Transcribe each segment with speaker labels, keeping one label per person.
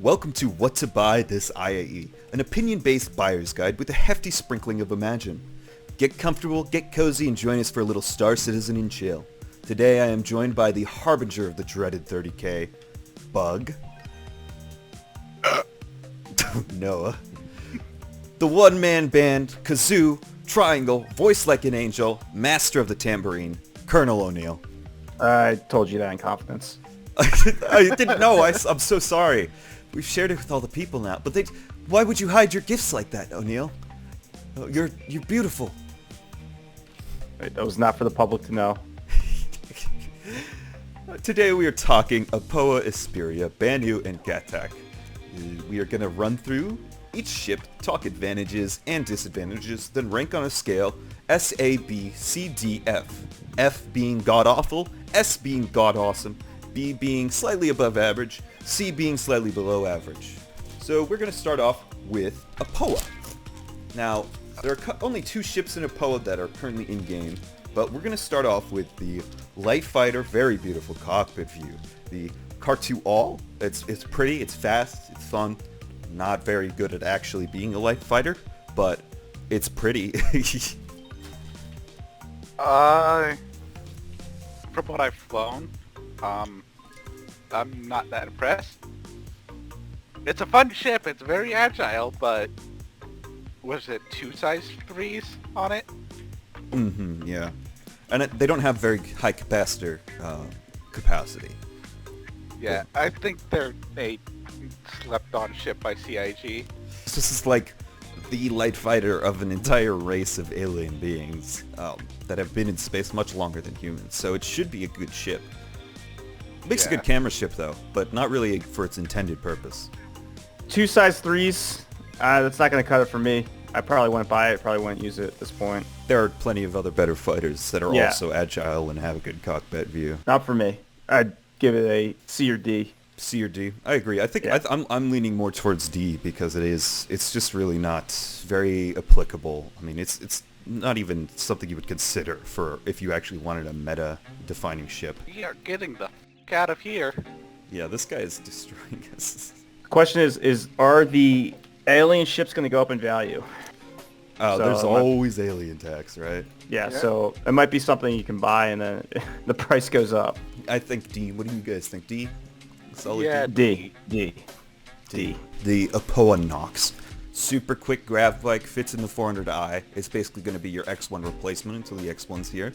Speaker 1: welcome to What to Buy This IAE, an opinion-based buyer's guide with a hefty sprinkling of Imagine. Get comfortable, get cozy, and join us for a little Star Citizen in chill. Today I am joined by the harbinger of the dreaded 30k, Bug. Noah. The one-man band, Kazoo, Triangle, voiced like an angel, master of the tambourine, Colonel O'Neill.
Speaker 2: I told you that in confidence.
Speaker 1: I didn't know. I'm so sorry. We've shared it with all the people now. But why would you hide your gifts like that, O'Neill? You're beautiful.
Speaker 2: That was not for the public to know.
Speaker 1: Today we are talking Apoa Esperia, Banu, and Gatak. We are going to run through each ship, talk advantages and disadvantages, then rank on a scale S, A, B, C, D, F. F being god-awful, S being god-awesome, B being slightly above average, C being slightly below average. So we're going to start off with Apoa. Now, there are only two ships in Apoa that are currently in-game, but we're going to start off with the Light Fighter, very beautiful cockpit view. The Cartu-All, it's pretty, it's fast, it's fun. Not very good at actually being a light fighter, but it's pretty.
Speaker 3: From what I've flown, I'm not that impressed. It's a fun ship, it's very agile, but was it 2 size 3s on it?
Speaker 1: Mm-hmm, yeah. And they don't have very high capacitor capacity.
Speaker 3: Yeah, I think they're a slept-on ship by CIG.
Speaker 1: This is like the light fighter of an entire race of alien beings that have been in space much longer than humans, so it should be a good ship. Makes a good camera ship though, but not really for its intended purpose.
Speaker 2: 2 size 3s, that's not going to cut it for me. I probably wouldn't buy it, probably wouldn't use it at this point.
Speaker 1: There are plenty of other better fighters that are also agile and have a good cockpit view.
Speaker 2: Not for me. I'd give it a C or D.
Speaker 1: C or D. I agree. I think I'm leaning more towards D because it's just really not very applicable. I mean, it's not even something you would consider for if you actually wanted a meta-defining ship.
Speaker 3: We are getting the f*** out of here.
Speaker 1: Yeah, this guy is destroying us.
Speaker 2: The question is are the alien ships going to go up in value?
Speaker 1: Oh, so there's always alien tax, right?
Speaker 2: Yeah, so it might be something you can buy and then the price goes up.
Speaker 1: I think D. What do you guys think? D? Solid
Speaker 3: Yeah,
Speaker 2: D.
Speaker 1: The Apoa Nox. Super quick grav bike, fits in the 400i. It's basically going to be your X1 replacement until the X1's here.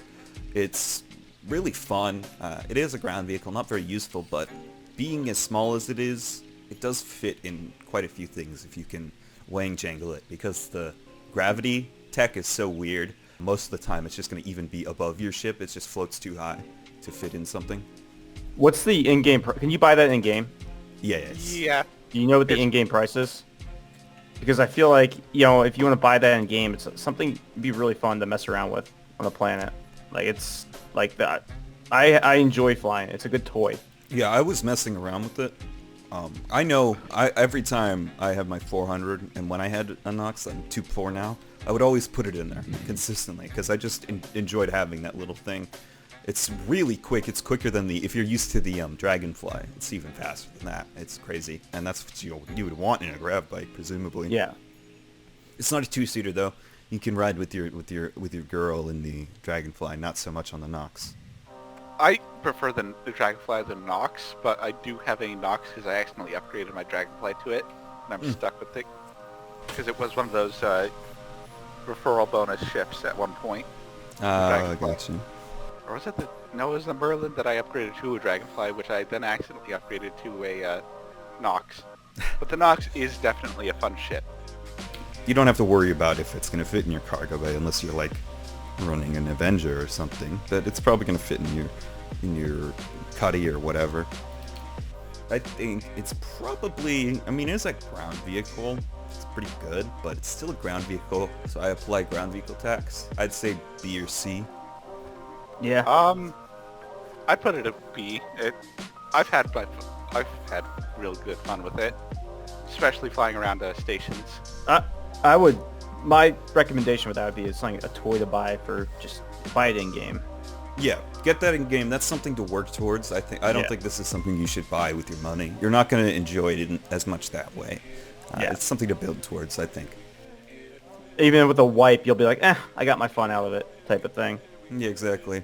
Speaker 1: It's really fun. It is a ground vehicle, not very useful, but being as small as it is, it does fit in quite a few things if you can wang jangle it, because the gravity tech is so weird. Most of the time it's just going to even be above your ship. It just floats too high to fit in something.
Speaker 2: What's the in-game can you buy that in-game?
Speaker 1: Yes.
Speaker 3: Yeah.
Speaker 2: Do you know what the in-game price is? Because I feel like, if you want to buy that in-game, it's something would be really fun to mess around with on the planet. Like, it's like that. I enjoy flying. It's a good toy.
Speaker 1: Yeah, I was messing around with it. I know every time I have my 400, and when I had a Nox, I'm 2.4 now, I would always put it in there consistently because I just enjoyed having that little thing. It's really quick. It's quicker than if you're used to the Dragonfly. It's even faster than that. It's crazy, and that's what you would want in a grav bike, presumably.
Speaker 2: Yeah.
Speaker 1: It's not a 2-seater though. You can ride with your girl in the Dragonfly, not so much on the Nox.
Speaker 3: I prefer the Dragonfly than Nox, but I do have a Nox because I accidentally upgraded my Dragonfly to it, and I'm stuck with it because it was one of those referral bonus ships at one point.
Speaker 1: I gotcha.
Speaker 3: Or was it it was the Merlin that I upgraded to a Dragonfly, which I then accidentally upgraded to a Nox. But the Nox is definitely a fun ship.
Speaker 1: You don't have to worry about if it's going to fit in your cargo bay unless you're like running an Avenger or something. But it's probably going to fit in your cuddy or whatever. I think it's probably, it's a ground vehicle. It's pretty good, but it's still a ground vehicle, so I apply ground vehicle tax. I'd say B or C.
Speaker 2: Yeah.
Speaker 3: I'd put it at B. I've had real good fun with it, especially flying around stations.
Speaker 2: My recommendation with that would be something, a toy to buy for just buy it in game.
Speaker 1: Yeah, get that in game. That's something to work towards. I don't think this is something you should buy with your money. You're not going to enjoy it as much that way. It's something to build towards, I think.
Speaker 2: Even with a wipe, you'll be like, I got my fun out of it, type of thing.
Speaker 1: Yeah, exactly.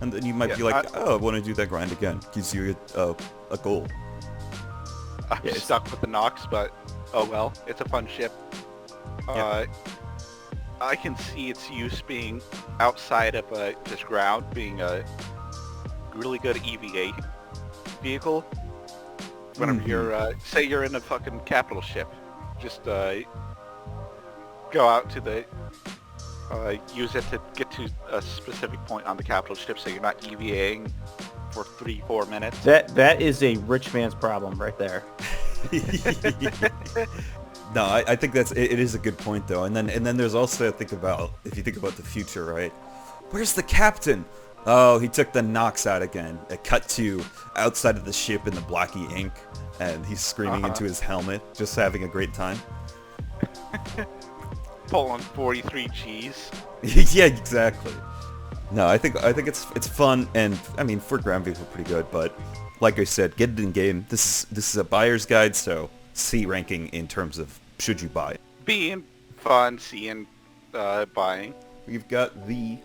Speaker 1: And then you might be like, I want to do that grind again. Gives you a goal.
Speaker 3: I'm stuck with the Nox, but oh well. It's a fun ship. I can see its use being outside of just ground, being a really good EVA vehicle. Whenever you're, say you're in a fucking capital ship, just go out to the, use it to get to a specific point on the capital ship, so you're not EVAing for 3-4 minutes.
Speaker 2: That is a rich man's problem right there.
Speaker 1: No, I think it is a good point though, and then there's also if you think about the future, right? Where's the captain? Oh, he took the Nox out again. It cut to outside of the ship in the blacky ink, and he's screaming into his helmet, just having a great time.
Speaker 3: Pulling 43 Gs.
Speaker 1: Yeah, exactly. No, I think it's fun, and I mean for ground vehicle pretty good, but like I said, get it in game. This is a buyer's guide, so C ranking in terms of should you buy it.
Speaker 3: Being fun, seeing buying.
Speaker 1: We've got the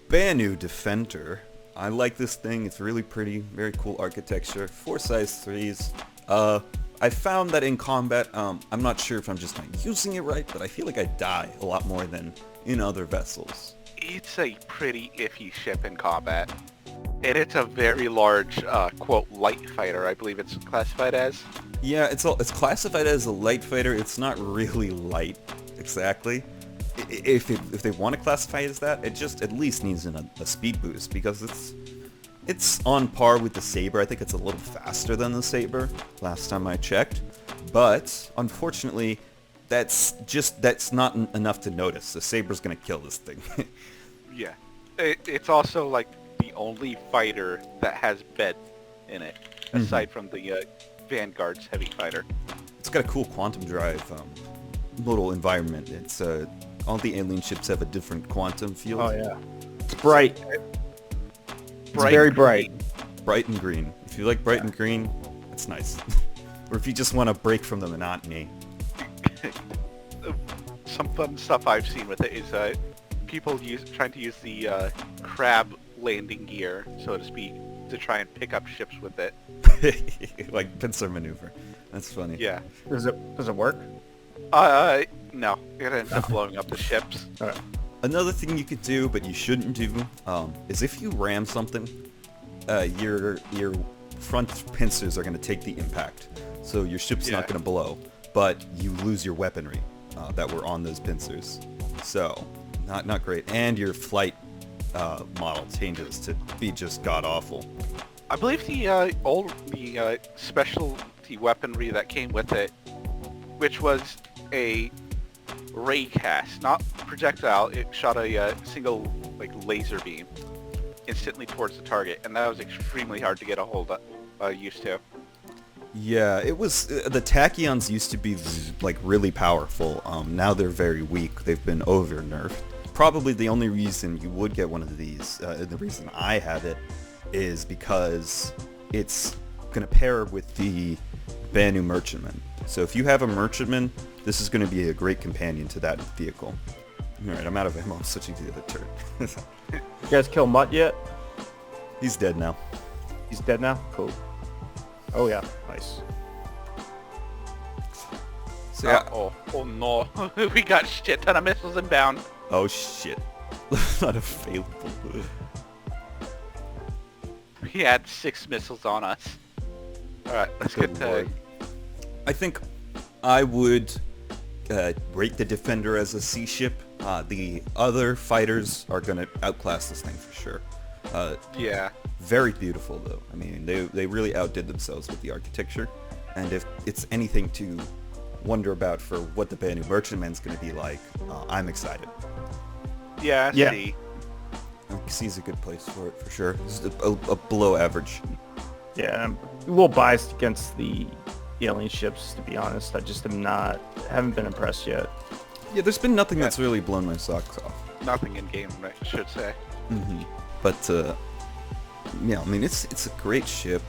Speaker 1: Banu Defender. I like this thing. It's really pretty, very cool architecture. 4 size 3s. I found that in combat, I'm not sure if I'm just not using it right, but I feel like I die a lot more than in other vessels.
Speaker 3: It's a pretty iffy ship in combat. And it's a very large, quote, light fighter, I believe it's classified as.
Speaker 1: Yeah, it's classified as a light fighter. It's not really light, exactly. If they want to classify it as that, it just at least needs a speed boost, because it's on par with the Saber. I think it's a little faster than the Saber, last time I checked. But, unfortunately, that's not enough to notice. The Saber's gonna kill this thing.
Speaker 3: Yeah. It's also, like, the only fighter that has bed in it, aside from the Vanguard's heavy fighter.
Speaker 1: It's got a cool quantum drive little environment. It's all the alien ships have a different quantum field.
Speaker 2: Oh yeah, it's bright. It's very bright.
Speaker 1: Bright and green. If you like bright and green, it's nice. Or if you just want to break from the monotony.
Speaker 3: Some fun stuff I've seen with it is people trying to use the crab landing gear, so to speak, to try and pick up ships with it.
Speaker 1: Like pincer maneuver. That's funny.
Speaker 3: Yeah.
Speaker 2: Does it work?
Speaker 3: No. It ends up blowing up the ships.
Speaker 2: Alright.
Speaker 1: Another thing you could do, but you shouldn't do, is if you ram something, your front pincers are going to take the impact. So your ship's not going to blow, but you lose your weaponry that were on those pincers. So, not great. And your flight model changes to be just god-awful.
Speaker 3: I believe the specialty weaponry that came with it, which was a ray cast, not projectile. It shot a single laser beam instantly towards the target, and that was extremely hard to get a hold of, used to.
Speaker 1: Yeah, it was. The tachyons used to be really powerful. Now they're very weak. They've been over nerfed. Probably the only reason you would get one of these, the reason I have it, is because it's going to pair with the Banu Merchantman. So if you have a Merchantman, this is going to be a great companion to that vehicle. Alright, I'm out of ammo. I'm switching to the other turret.
Speaker 2: You guys kill Mutt yet?
Speaker 1: He's dead now.
Speaker 2: He's dead now? Cool. Oh yeah, nice.
Speaker 1: So, yeah.
Speaker 3: Oh no. We got shit ton of missiles inbound.
Speaker 1: Oh shit. Not available.
Speaker 3: We had 6 missiles on us. Alright, let's get to...
Speaker 1: I think I would rate the Defender as a C ship. The other fighters are going to outclass this thing for sure.
Speaker 3: Yeah.
Speaker 1: Very beautiful though. I mean, they really outdid themselves with the architecture. And if it's anything to wonder about for what the Banu Merchantman's going to be like, I'm excited.
Speaker 3: Yeah,
Speaker 2: yeah.
Speaker 3: C.
Speaker 1: C's a good place for it for sure. It's a below average.
Speaker 2: Yeah, I'm a little biased against the alien ships, to be honest. I just haven't been impressed yet.
Speaker 1: Yeah, there's been nothing that's really blown my socks off.
Speaker 3: Nothing in game, I should say.
Speaker 1: But Yeah, I mean, it's a great ship.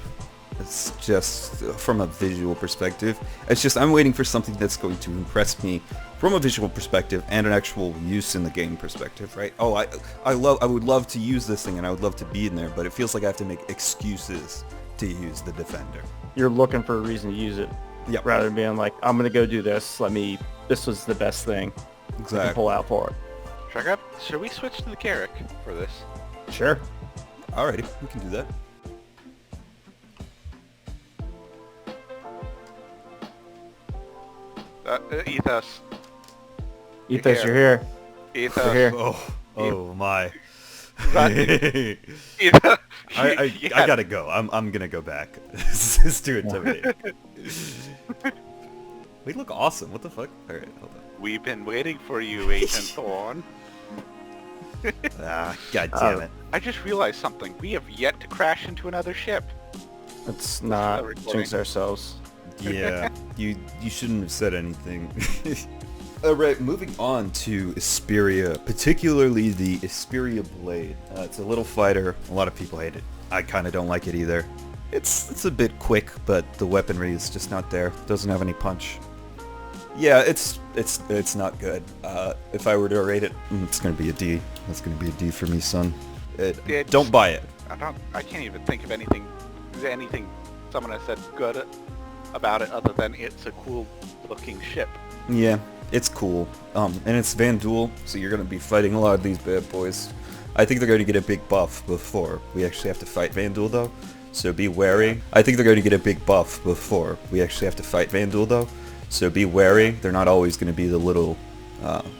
Speaker 1: It's just from a visual perspective. It's just I'm waiting for something that's going to impress me from a visual perspective and an actual use in the game perspective, right? Oh, I would love to use this thing and I would love to be in there, but it feels like I have to make excuses to use the Defender.
Speaker 2: You're looking for a reason to use it.
Speaker 1: Yep.
Speaker 2: Rather than being like, I'm gonna go do this. This was the best thing. I
Speaker 1: Exactly.
Speaker 2: can pull out for it.
Speaker 3: Shrek, should we switch to the Carrick for this?
Speaker 2: Sure.
Speaker 1: Alrighty, we can do that.
Speaker 3: Ethos.
Speaker 2: Ethos, you're here.
Speaker 3: Ethos.
Speaker 2: You're here.
Speaker 1: Oh my.
Speaker 3: Right.
Speaker 1: I gotta go. I'm gonna go back. This is too intimidating. We look awesome. What the fuck? Alright, hold on.
Speaker 3: We've been waiting for you, Agent Thorn.
Speaker 1: Ah, god damn it.
Speaker 3: I just realized something. We have yet to crash into another ship.
Speaker 2: Let's not jinx ourselves.
Speaker 1: Yeah, you shouldn't have said anything. Alright, moving on to Isperia, particularly the Isperia Blade. It's a little fighter. A lot of people hate it. I kind of don't like it either. It's a bit quick, but the weaponry is just not there. Doesn't have any punch. Yeah, it's not good. If I were to rate it, it's gonna be a D. That's gonna be a D for me, son. Don't buy it.
Speaker 3: I can't even think of anything someone has said good about it other than it's a cool looking ship.
Speaker 1: Yeah, it's cool. And it's Van Duel, so you're gonna be fighting a lot of these bad boys. I think they're going to get a big buff before we actually have to fight Van Duel, though. So be wary. I think they're going to get a big buff before we actually have to fight Van Duel, though. So be wary. They're not always going to be the little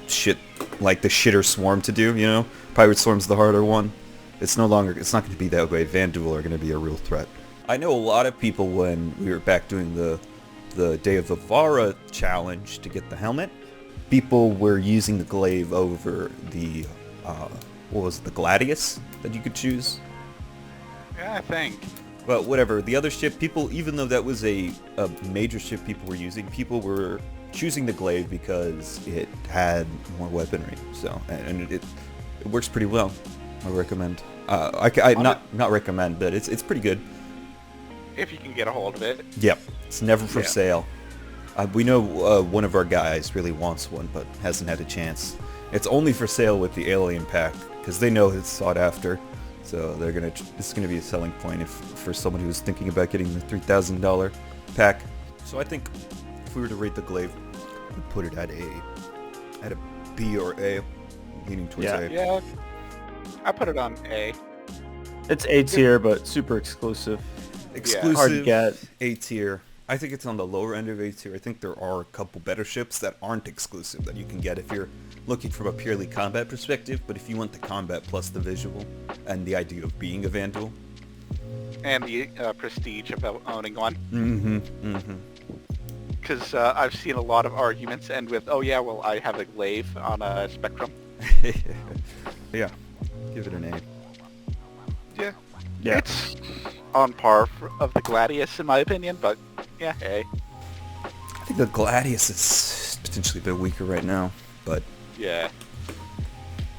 Speaker 1: shit, like the shitter swarm to do, you know? Pirate Swarm's the harder one. It's not going to be that way. Van Duel are going to be a real threat. I know a lot of people when we were back doing the Day of the Vara challenge to get the helmet, people were using the glaive over the, what was it, the Gladius that you could choose?
Speaker 3: Yeah, I think.
Speaker 1: But whatever, the other ship, people, even though that was a major ship people were using, people were choosing the glaive because it had more weaponry. So, and it works pretty well. I recommend. Not recommend, but it's pretty good.
Speaker 3: If you can get a hold of it.
Speaker 1: Yep, it's never for sale. We know one of our guys really wants one, but hasn't had a chance. It's only for sale with the alien pack because they know it's sought after. So they're gonna. This is gonna be a selling point for someone who's thinking about getting the $3,000 pack. So I think if we were to rate the glaive, we'd put it at a B or A, leaning towards A.
Speaker 3: Yeah, I put it on A.
Speaker 2: It's A tier, but super exclusive.
Speaker 1: Exclusive,
Speaker 2: hard to get.
Speaker 1: A tier. I think it's on the lower end of A tier. I think there are a couple better ships that aren't exclusive that you can get if you're looking from a purely combat perspective, but if you want the combat plus the visual and the idea of being a Van Duel.
Speaker 3: And the prestige of owning one.
Speaker 1: Mm-hmm.
Speaker 3: Because I've seen a lot of arguments end with, oh yeah, well I have a glaive on a Spectrum.
Speaker 1: Yeah, give it an A.
Speaker 3: Yeah. It's on par of the Gladius in my opinion, but yeah, A.
Speaker 1: I think the Gladius is potentially a bit weaker right now, but
Speaker 3: yeah,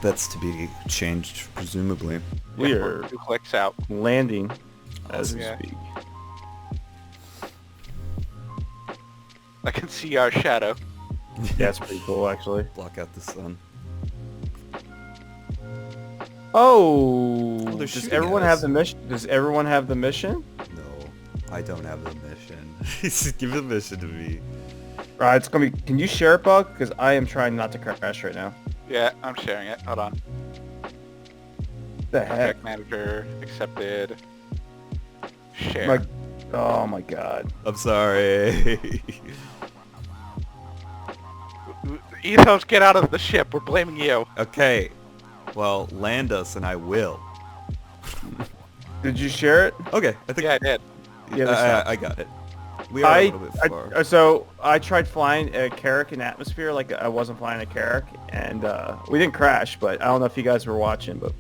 Speaker 1: that's to be changed, presumably.
Speaker 2: We are
Speaker 3: 2 clicks out.
Speaker 2: landing as we
Speaker 3: Yeah.
Speaker 2: speak.
Speaker 3: I can see our shadow.
Speaker 2: Yeah, it's pretty cool, actually.
Speaker 1: Block out the sun.
Speaker 2: Oh,
Speaker 1: they're
Speaker 2: does
Speaker 1: shooting
Speaker 2: everyone
Speaker 1: at
Speaker 2: have
Speaker 1: us.
Speaker 2: the mission? Does everyone have the mission?
Speaker 1: No, I don't have the mission. Give the mission to me.
Speaker 2: Alright, it's gonna be. Can you share it, Bug? Because I am trying not to crash right now.
Speaker 3: Yeah, I'm sharing it. Hold on.
Speaker 2: The heck?
Speaker 3: Project manager accepted. Share.
Speaker 2: My, oh my god.
Speaker 1: I'm sorry.
Speaker 3: Ethos, get out of the ship. We're blaming you.
Speaker 1: Okay, well, land us and I will.
Speaker 2: Did you share it?
Speaker 1: Okay, I think
Speaker 3: Yeah, I did.
Speaker 2: Yeah,
Speaker 1: I got it. We are a little bit far.
Speaker 2: So I tried flying a Carrick in atmosphere, like I wasn't flying a Carrick, and we didn't crash. But I don't know if you guys were watching, but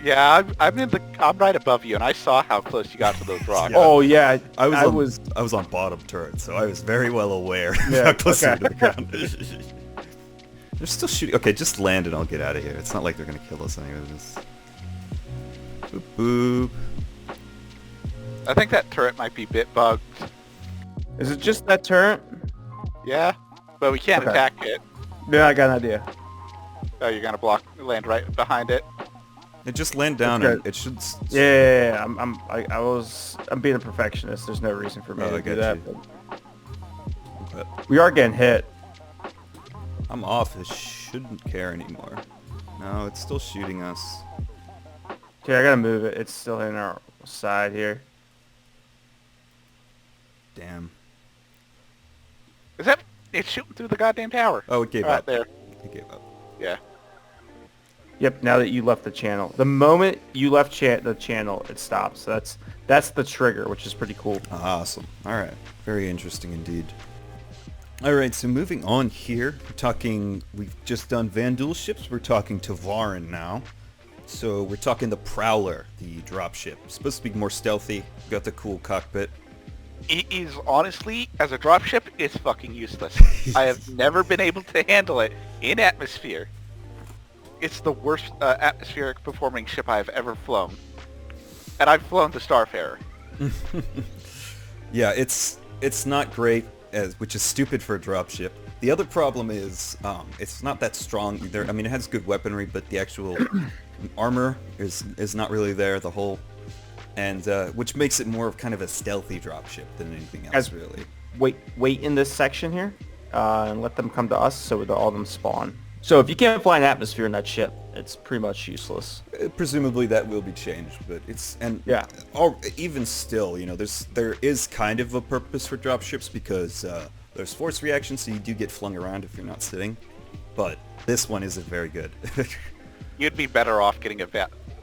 Speaker 3: Yeah, I'm right above you, and I saw how close you got to those rocks.
Speaker 1: Yeah.
Speaker 2: oh yeah,
Speaker 1: I was on bottom turret, so I was very well aware of
Speaker 2: Yeah,
Speaker 1: how close
Speaker 2: okay.
Speaker 1: to the ground. They're still shooting. Okay, just land and I'll get out of here. It's not like they're gonna kill us anyways. Boop boop.
Speaker 3: I think that turret might be bit bugged.
Speaker 2: Is it just that turret?
Speaker 3: Yeah, but we can't
Speaker 2: Okay.
Speaker 3: attack it.
Speaker 2: Yeah, I got an idea.
Speaker 3: Oh, you're gonna land right behind it.
Speaker 1: It just land down
Speaker 2: Okay.
Speaker 1: and it should...
Speaker 2: Yeah. I'm being a perfectionist. There's no reason for me
Speaker 1: Oh,
Speaker 2: to
Speaker 1: I
Speaker 2: do
Speaker 1: got
Speaker 2: that.
Speaker 1: you.
Speaker 2: But
Speaker 1: But
Speaker 2: we are getting hit.
Speaker 1: I'm off. It shouldn't care anymore. No, it's still shooting us.
Speaker 2: Okay, I gotta move it. It's still in our side here.
Speaker 1: Damn.
Speaker 3: Is that? It's shooting through the goddamn tower.
Speaker 1: Oh, it gave
Speaker 3: Right
Speaker 1: up.
Speaker 3: there.
Speaker 1: It gave up.
Speaker 3: Yeah.
Speaker 2: Yep. Now that you left the channel, the moment you left the channel, it stops. So that's the trigger, which is pretty cool.
Speaker 1: Awesome. All right. Very interesting indeed. All right, so moving on here, we've just done Vandal ships. We're talking Tavarin now. So we're talking the Prowler, the dropship. Supposed to be more stealthy. Got the cool cockpit.
Speaker 3: It is honestly, as a dropship, it's fucking useless. I have never been able to handle it in atmosphere. It's the worst atmospheric performing ship I've ever flown. And I've flown the Starfarer.
Speaker 1: Yeah, it's not great, which is stupid for a dropship. The other problem is it's not that strong either. I mean, it has good weaponry, but the actual armor is not really there. The whole, and which makes it more of kind of a stealthy dropship than anything else, really.
Speaker 2: Wait in this section here, and let them come to us, so all of them spawn. So if you can't fly an atmosphere in that ship, it's pretty much useless.
Speaker 1: Presumably that will be changed, but even still, you know, there is kind of a purpose for dropships because there's force reaction, so you do get flung around if you're not sitting. But this one isn't very good.
Speaker 3: You'd be better off getting a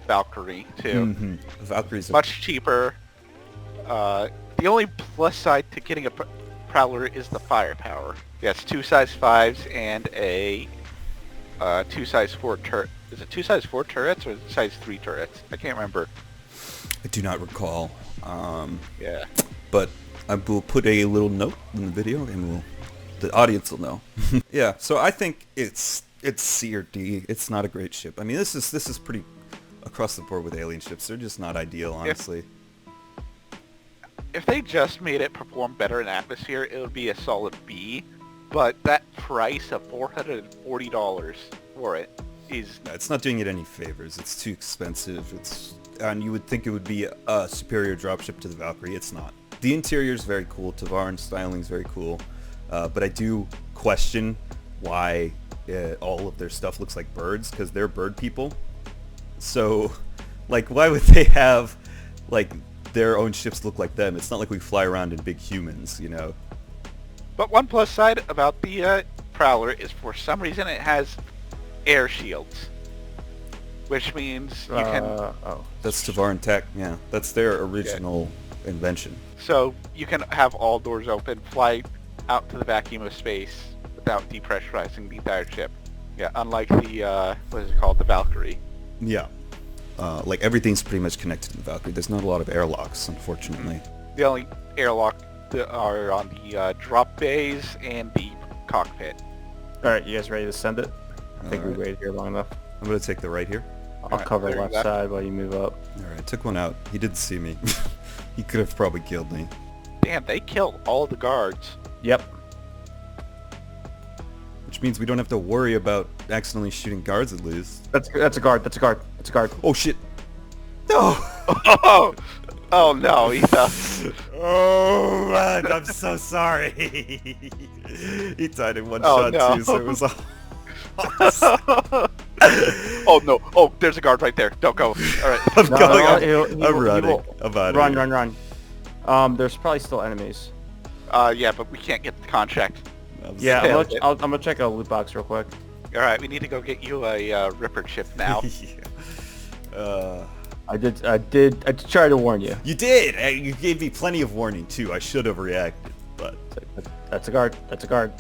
Speaker 3: Valkyrie too.
Speaker 1: Mm-hmm. Valkyrie's
Speaker 3: Much cheaper. The only plus side to getting a Prowler is the firepower. Yes, 2 size 5s and a 2 size 4 turret. Is it 2 size 4 turrets or size 3 turrets? I can't remember.
Speaker 1: I do not recall.
Speaker 3: Yeah.
Speaker 1: But I will put a little note in the video, and the audience will know. Yeah. So I think it's C or D. It's not a great ship. I mean, this is pretty across the board with alien ships. They're just not ideal, honestly.
Speaker 3: If they just made it perform better in atmosphere, it would be a solid B. But that price of $440 for it is...
Speaker 1: No, it's not doing it any favors. It's too expensive. And you would think it would be a superior dropship to the Valkyrie. It's not. The interior is very cool. Tavarin styling is very cool. But I do question why all of their stuff looks like birds, because they're bird people. So, like, why would they have, like, their own ships look like them? It's not like we fly around in big humans, you know?
Speaker 3: But one plus side about the Prowler is for some reason it has air shields. Which means you can...
Speaker 1: That's Tavarin tech, yeah. That's their original invention.
Speaker 3: So you can have all doors open, fly out to the vacuum of space without depressurizing the entire ship. Yeah, unlike the, what is it called, the Valkyrie.
Speaker 1: Yeah. Like, everything's pretty much connected to the Valkyrie. There's not a lot of airlocks, unfortunately.
Speaker 3: The only airlock that are on the drop bays and the cockpit.
Speaker 2: Alright, you guys ready to send it? I think we
Speaker 1: Alright.
Speaker 2: waited here long enough.
Speaker 1: I'm going to take the right here.
Speaker 2: I'll
Speaker 3: Alright,
Speaker 2: cover
Speaker 3: there we
Speaker 2: left
Speaker 3: go.
Speaker 2: side while you move up.
Speaker 1: Alright, took one out. He didn't see me. He could have probably killed me.
Speaker 3: Damn, they killed all the guards.
Speaker 2: Yep.
Speaker 1: Which means we don't have to worry about accidentally shooting guards, at least.
Speaker 2: That's a guard. That's a guard. That's a guard.
Speaker 1: Oh, shit! No!
Speaker 3: Oh no, Ethan.
Speaker 1: Oh, man, I'm so sorry. He died in one
Speaker 3: Oh,
Speaker 1: shot,
Speaker 3: no.
Speaker 1: too, so it was all...
Speaker 3: Oh no! Oh, there's a guard right there. Don't go. All right.
Speaker 1: I'm
Speaker 2: No,
Speaker 1: going.
Speaker 2: no,
Speaker 1: I'm,
Speaker 2: he
Speaker 1: I'm
Speaker 2: will- he
Speaker 1: running.
Speaker 2: will-
Speaker 1: I'm out of
Speaker 2: Run,
Speaker 1: here.
Speaker 2: run. There's probably still enemies.
Speaker 3: Yeah, but we can't get the contract.
Speaker 1: I'm
Speaker 2: Yeah,
Speaker 3: Yeah,
Speaker 2: I'm gonna check a loot box real quick.
Speaker 3: All right, we need to go get you a Ripper chip now.
Speaker 1: Yeah.
Speaker 2: I did try to warn you.
Speaker 1: You did! You gave me plenty of warning, too. I should have reacted, but...
Speaker 2: That's a guard. That's a guard.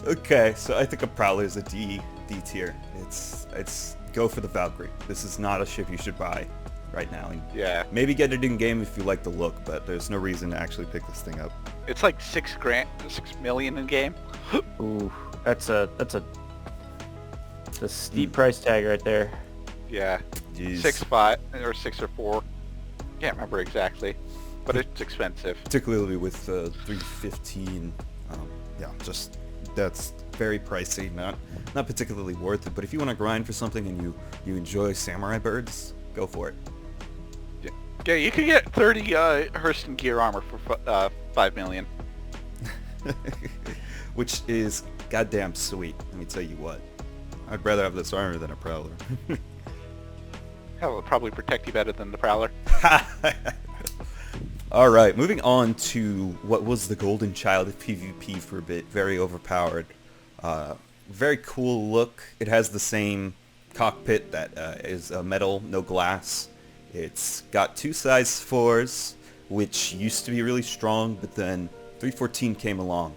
Speaker 1: Okay, so I think a Prowler is a D tier. It's go for the Valkyrie. This is not a ship you should buy right now. And
Speaker 3: Yeah,
Speaker 1: maybe get it in game if you like the look, but there's no reason to actually pick this thing up.
Speaker 3: it's like 6 million in game.
Speaker 2: Ooh, that's a steep price tag right there.
Speaker 3: Yeah,
Speaker 1: Jeez.
Speaker 3: 6.5 or 6 or 4. Can't remember exactly, but it's expensive.
Speaker 1: Particularly with 315. Yeah, just that's very pricey. Not particularly worth it. But if you want to grind for something and you enjoy samurai birds, go for it.
Speaker 3: Yeah, you can get 30 Hurston gear armor for 5 million.
Speaker 1: Which is goddamn sweet. Let me tell you what. I'd rather have this armor than a prowler.
Speaker 3: Hell, it'll probably protect you better than the Prowler.
Speaker 1: Alright, moving on to what was the golden child of PvP for a bit. Very overpowered. Very cool look. It has the same cockpit that is metal, no glass. It's got 2 size 4s, which used to be really strong, but then 314 came along.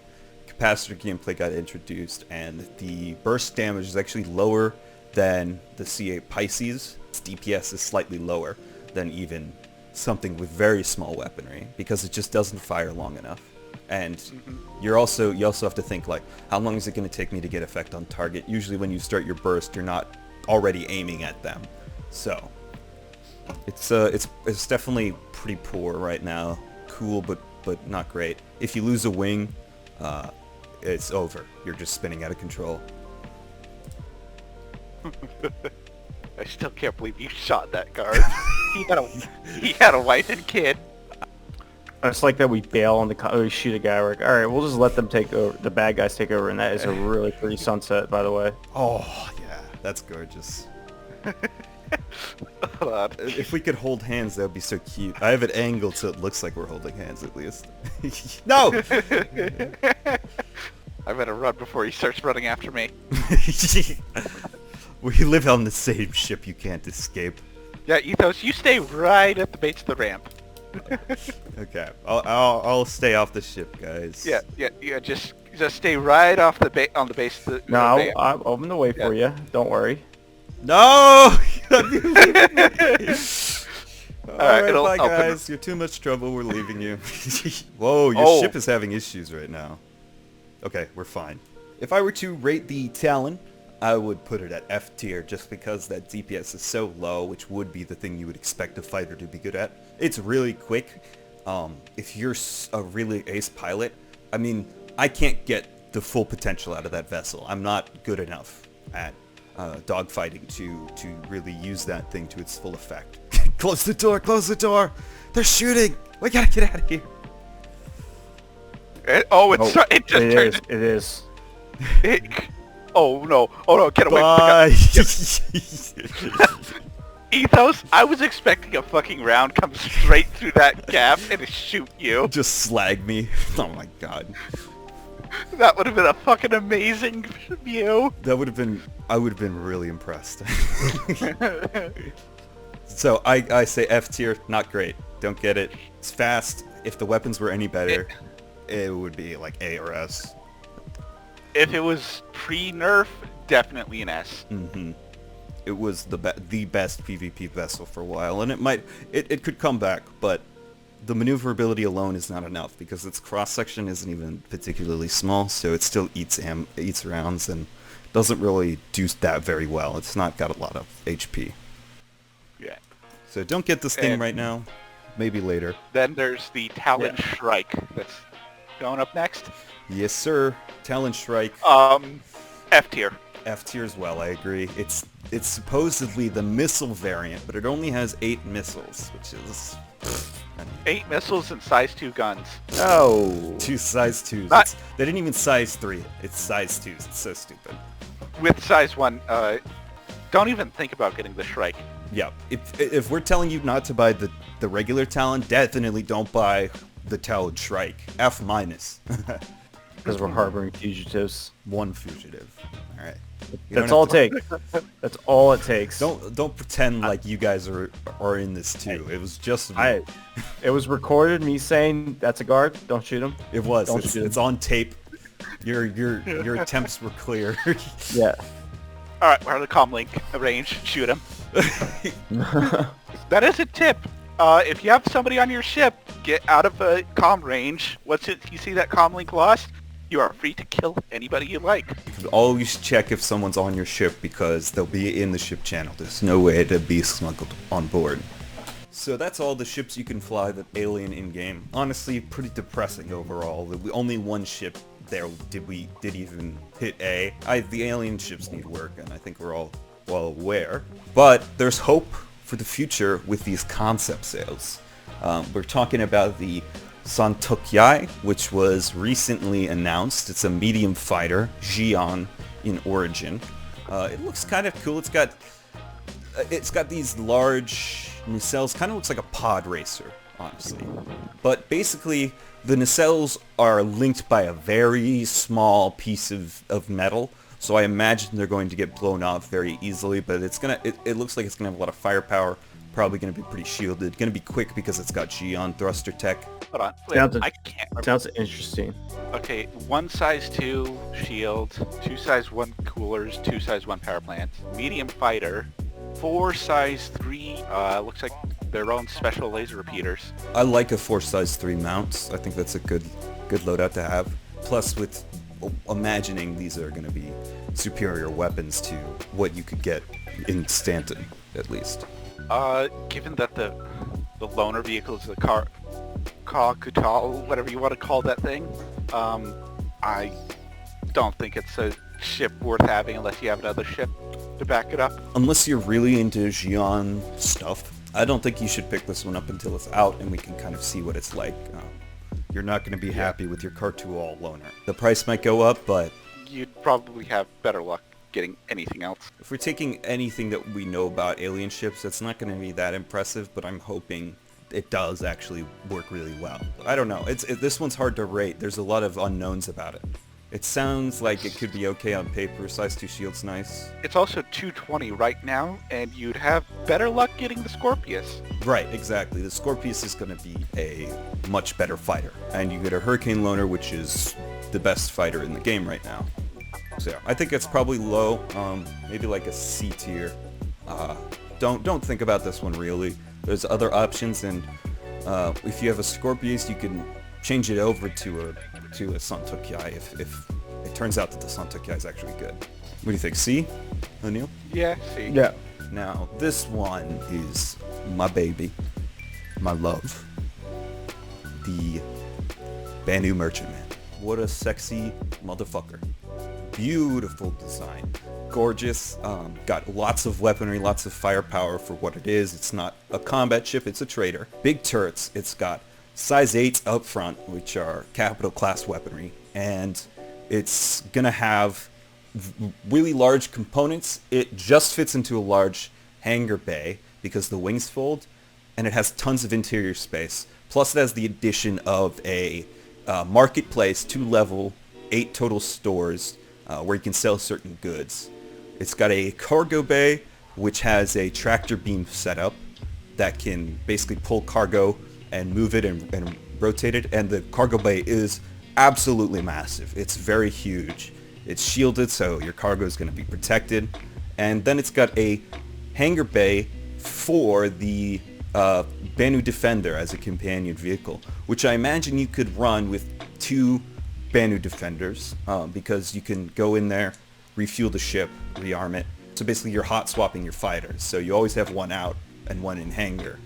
Speaker 1: Capacitor gameplay got introduced, and the burst damage is actually lower than the C8 Pisces. Its DPS is slightly lower than even something with very small weaponry, because it just doesn't fire long enough. And you also have to think, like, how long is it going to take me to get effect on target? Usually when you start your burst, you're not already aiming at them. So it's definitely pretty poor right now. Cool, but not great. If you lose a wing, it's over. You're just spinning out of control.
Speaker 3: I still can't believe you shot that guard. he had a wife and kid.
Speaker 2: It's like that we bail on we shoot a guy. We're like, all right, we'll just let them take over. The bad guys take over, and that is a really pretty sunset, by the way.
Speaker 1: Oh yeah, that's gorgeous. If we could hold hands, that would be so cute. I have it angled so it looks like we're holding hands at least. No!
Speaker 3: I better run before he starts running after me.
Speaker 1: We live on the same ship, you can't escape.
Speaker 3: Yeah, Ethos, you stay right at the base of the ramp.
Speaker 1: Okay, I'll stay off the ship, guys.
Speaker 3: Yeah. Just stay right off on the base of the.
Speaker 2: No, I'm open the way for you. Don't worry.
Speaker 1: No! Alright, bye
Speaker 3: I'll
Speaker 1: guys. You're too much trouble. We're leaving you. Whoa, your ship is having issues right now. Okay, we're fine. If I were to rate the Talon, I would put it at F tier just because that DPS is so low, which would be the thing you would expect a fighter to be good at. It's really quick. If you're a really ace pilot, I mean, I can't get the full potential out of that vessel. I'm not good enough at dogfighting to really use that thing to its full effect. Close the door! Close the door! They're shooting! We gotta get out of here!
Speaker 3: It just turned.
Speaker 2: It is.
Speaker 3: Oh no! Get away
Speaker 1: Bye!
Speaker 3: from the Ethos, I was expecting a fucking round come straight through that gap and shoot you.
Speaker 1: Just slag me. Oh my god.
Speaker 3: That would have been a fucking amazing view.
Speaker 1: That would have been... I would have been really impressed. So, I say F tier, not great. Don't get it. It's fast. If the weapons were any better, it would be like A or S.
Speaker 3: If it was pre-nerf, definitely an S.
Speaker 1: Mm-hmm. It was the best PvP vessel for a while, and it could come back, but the maneuverability alone is not enough because its cross-section isn't even particularly small, so it still eats rounds and doesn't really do that very well. It's not got a lot of HP.
Speaker 3: Yeah.
Speaker 1: So don't get this thing right now. Maybe later.
Speaker 3: Then there's the Talon Shrike that's going up next.
Speaker 1: Yes, sir. Talon Shrike.
Speaker 3: F tier.
Speaker 1: F tier as well, I agree. It's supposedly the missile variant, but it only has 8 missiles, which is...
Speaker 3: 8 missiles and size 2 guns.
Speaker 2: Oh.
Speaker 1: 2 size 2s. They didn't even size 3. It's size 2s. It's so stupid.
Speaker 3: With size 1, don't even think about getting the Shrike.
Speaker 1: Yeah. If we're telling you not to buy the regular Talon, definitely don't buy the Talon Shrike. F minus.
Speaker 2: Because we're harboring fugitives.
Speaker 1: 1 fugitive. All right.
Speaker 2: That's all it takes. That's all it takes.
Speaker 1: Don't pretend like you guys are in this too. It was just me.
Speaker 2: It was recorded. Me saying that's a guard. Don't shoot him.
Speaker 1: It was.
Speaker 2: Don't shoot him.
Speaker 1: It's on tape. Your attempts were clear.
Speaker 2: Yeah.
Speaker 3: All right, we're at the comlink range. Shoot him. That is a tip. If you have somebody on your ship, get out of a comm range. You see that comlink lost? You are free to kill anybody you like.
Speaker 1: Always check if someone's on your ship because they'll be in the ship channel. There's no way to be smuggled on board. So that's all the ships you can fly that alien in-game. Honestly, pretty depressing overall. Only one ship there did even hit A. The alien ships need work, and I think we're all well aware. But there's hope for the future with these concept sales. We're talking about the Santokyai, which was recently announced. It's a medium fighter, Xi'an in origin. It looks kind of cool. It's got these large nacelles. Kind of looks like a pod racer, honestly. But basically, the nacelles are linked by a very small piece of metal. So I imagine they're going to get blown off very easily. But it looks like it's gonna have a lot of firepower. Probably gonna be pretty shielded. Gonna be quick because it's got Xi'an thruster tech.
Speaker 3: Hold on. Wait,
Speaker 2: Sounds,
Speaker 3: I can't remember.
Speaker 2: sounds interesting.
Speaker 3: Okay, 1 size 2 shield, 2 size 1 coolers, 2 size 1 power plant, medium fighter, 4 size 3, looks like their own special laser repeaters.
Speaker 1: I like a 4 size 3 mounts. I think that's a good loadout to have. Plus, with imagining these are going to be superior weapons to what you could get in Stanton, at least.
Speaker 3: Given that the loaner vehicle is the Kutal, whatever you want to call that thing, I don't think it's a ship worth having unless you have another ship to back it up.
Speaker 1: Unless you're really into Xi'an stuff, I don't think you should pick this one up until it's out and we can kind of see what it's like. You're not going to be happy with your Kartual loaner. The price might go up, but
Speaker 3: You'd probably have better luck getting anything else.
Speaker 1: if we're taking anything that we know about alien ships, it's not going to be that impressive, but I'm hoping it does actually work really well. I don't know. This one's hard to rate. There's a lot of unknowns about it. It sounds like it could be okay on paper. Size 2 shield's nice.
Speaker 3: It's also 220 right now, and you'd have better luck getting the Scorpius.
Speaker 1: Right, exactly. The Scorpius is going to be a much better fighter. And you get a Hurricane Loaner, which is the best fighter in the game right now. So yeah, I think it's probably low, maybe like a C tier. Don't think about this one really. There's other options, and if you have a Scorpius, you can change it over to a Santokyai if it turns out that the Santokyai is actually good. What do you think? C, O'Neill?
Speaker 3: Yeah, see.
Speaker 2: Yeah.
Speaker 1: Now this one is my baby, my love, the Banu Merchantman. What a sexy motherfucker. Beautiful design, gorgeous, got lots of weaponry, lots of firepower for what it is. It's not a combat ship, it's a trader. Big turrets, it's got size 8 up front, which are capital class weaponry, and it's gonna have really large components. It just fits into a large hangar bay because the wings fold, and it has tons of interior space. Plus it has the addition of a marketplace, 2 level, 8 total stores, where you can sell certain goods. It's got a cargo bay, which has a tractor beam setup that can basically pull cargo and move it and rotate it. And the cargo bay is absolutely massive. It's very huge. It's shielded, so your cargo is going to be protected. And then it's got a hangar bay for the Banu Defender as a companion vehicle, which I imagine you could run with 2 Banu Defenders, because you can go in there, refuel the ship, rearm it. So basically you're hot swapping your fighters. So you always have one out and one in hangar.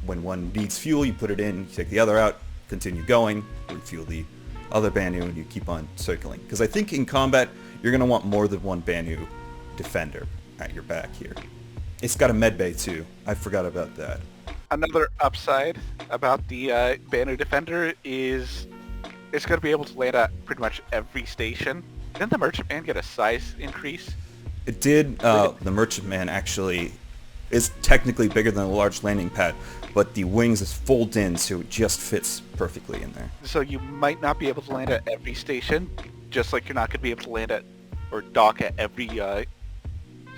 Speaker 1: When one needs fuel, you put it in, you take the other out, continue going, refuel the other Banu, and you keep on circling. Because I think in combat, you're going to want more than one Banu Defender at your back here. It's got a med bay too. I forgot about that.
Speaker 3: Another upside about the Banner Defender is it's going to be able to land at pretty much every station. Didn't the Merchantman get a size increase?
Speaker 1: It did. The Merchantman actually is technically bigger than a large landing pad, but the wings is fold in, so it just fits perfectly in there.
Speaker 3: So you might not be able to land at every station, just like you're not going to be able to land at or dock at every